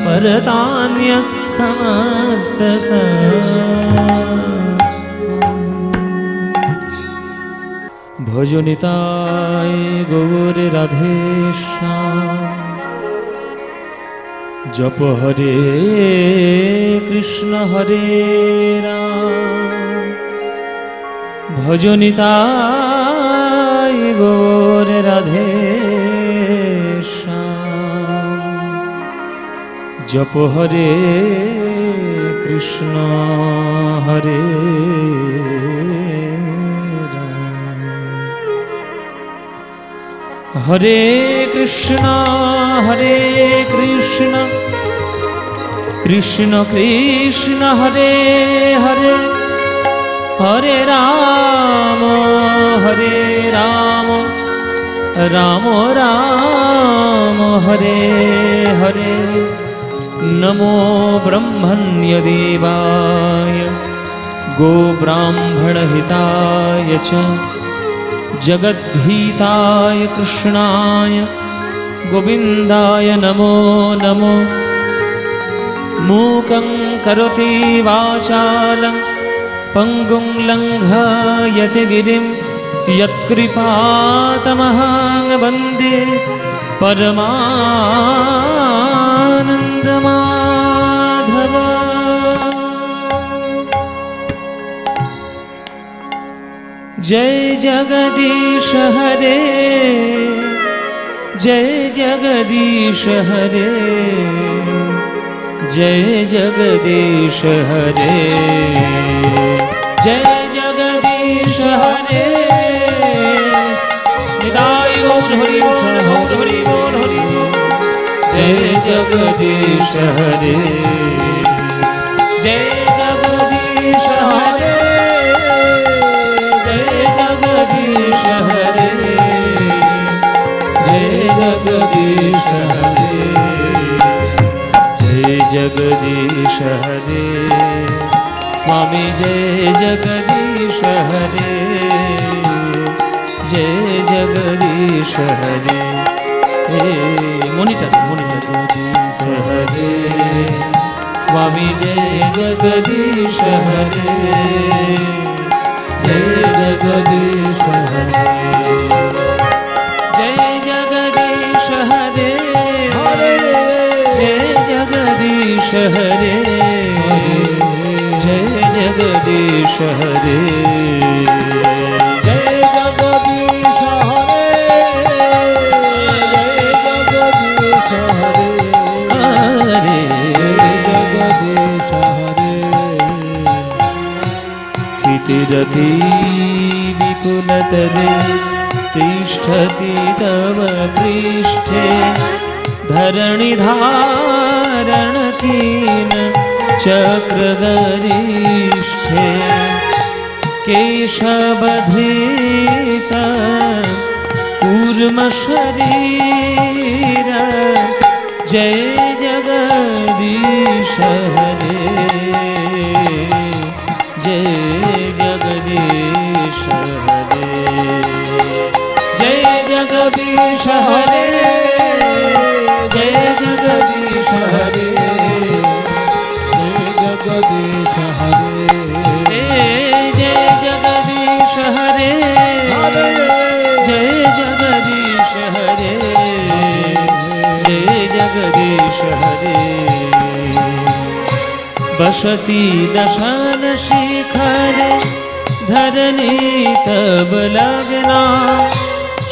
परतान्य समस्तस भजनिताय गौर राधेश्याम जप हरे कृष्ण हरे राम भजनिताय गौर राधेश्याम जप हरे कृष्ण हरे राम हरे कृष्ण कृष्ण कृष्ण हरे हरे हरे राम राम राम हरे हरे नमो ब्रह्मण्य देवाय गो ब्राह्मण हिताय च जगद्धिताय कृष्णाय गोविन्दाय नमो नमो मूकं करोति वाचालं पंगुं लंघयति गिरिं यत्कृपातमहं वन्दे परमानन्दमाधव जय जगदीश हरे जय जगदीश हरे जय जगदीश हरे जय जगदीश हरे निताय गौर हरि शरण हरि बोल हरि जय जगदीश हरे जय जगदीश हरे जय जगदीश हरे जय जगदीश हरे जय जगदीश हरे स्वामी जय जगदीश हरे जय जगदीश हरे मॉनिटर जगदीश हरे स्वामी जय जगदीश हरे जय जगदीश हरे जय जगदीश हरे जय जगदीश हरे जय जगदीश हरे जय जगदीश हरे जय जगदीश हरे हरे जगदीश हरे क्षितिरति विपुलतरे तिष्ठति तव पृष्ठे धरणिधारणकीन चक्रगरिष्ठे केशबधित कूर्मशरीर जय जगदीश हरे जय जगदीश हरे जगदीश हरे जय जगदीश हरे जय जगदीश हरे जय जगदीश हरे जय जगदीश हरे जय जगदीश हरे बसती दशन शिखर धरनी तब लगना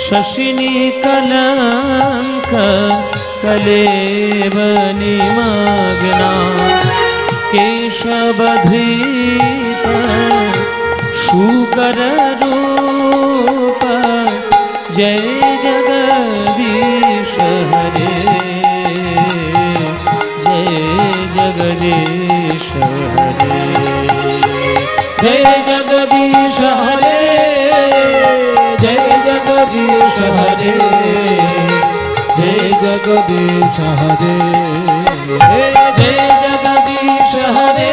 शशिनी कलंक कलेव निमग्ना केशवधृत शूकर रूप जय जगदीश हरे जय जगदीश हरे जय जगदीश हरे जय जगदीश हरे जय जगदीश हरे जय जगदीश हरे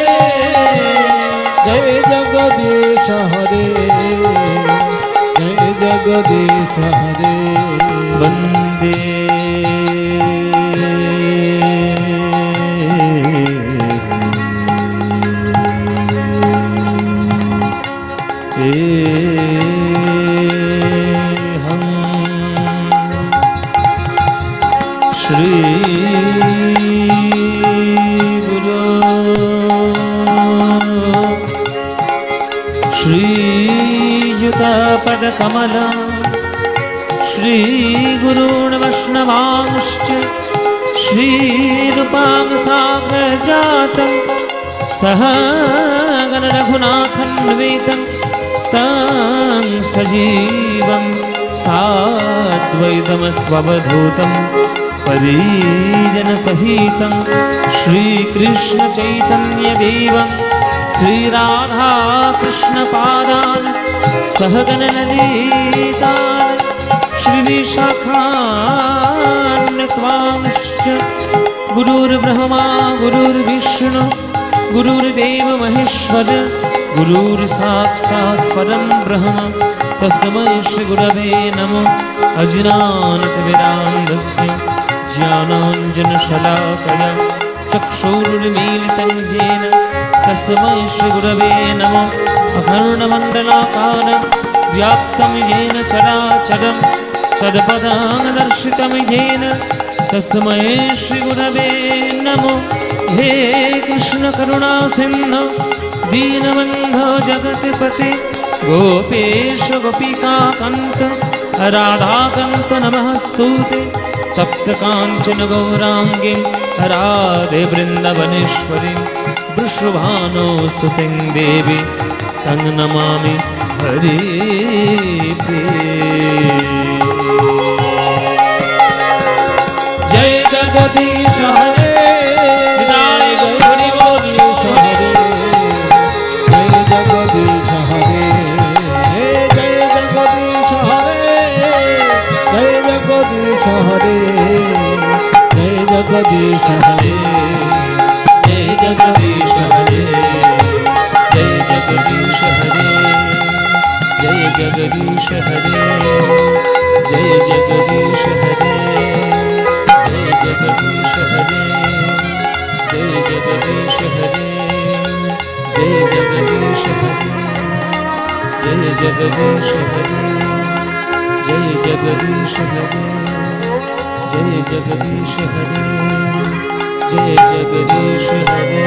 जय जगदीश हरे जय जगदीश हरे वंदे श्री गुरु श्रीयुत पद कमल श्री गुरून् वैष्णवांश्च श्रीरूपां साग्र जातं सह गण रघुनाथन्वितं तं सजीवं साद्वैतमस्ववधूतं परिजनसहितं श्रीकृष्णचैतन्यदेवं श्रीराधाकृष्णपादान् सहगणललितान् श्रीविशाखान्वितांश्च गुरुर्ब्रह्मा गुरुर्विष्णु गुरुर्देव महेश्वर गुरुर्साक्षात् परं ब्रह्म तस्मै श्रीगुरवे नमः अज्ञानतिमिरान्धस्य ज्ञानाञ्जनशलाकया चक्षुरुन्मीलितं येन तस्मै श्रीगुरवे नमः अखण्डमण्डलाकार व्याप्तं येन चराचरं तत्पदां दर्शितं येन तस्मै श्रीगुरवे नमः हे कृष्ण करुणा सिन्धु दीनबन्धो जगत्पते गोपेश गोपिका कान्त राधाकान्त नमस्तुते तप्त काञ्चन गौराङ्गी राधे वृन्दावनेश्वरी वृषभानुसुते देवी तं नमामि हरे जय जगदीश हरे जय जगदीश हरे जय जगदीश हरे जय जगदीश हरे जय जगदीश हरे जय जगदीश हरे जय जगदीश हरे जय जगदीश हरे जय जगदीश हरे जय जगदीश हरे जय जगदीश हरे जय जगदीश हरे जय जगदीश हरे जय जगदीश हरे जय जगदीश हरे जय जगदीश हरे जय जगदीश हरे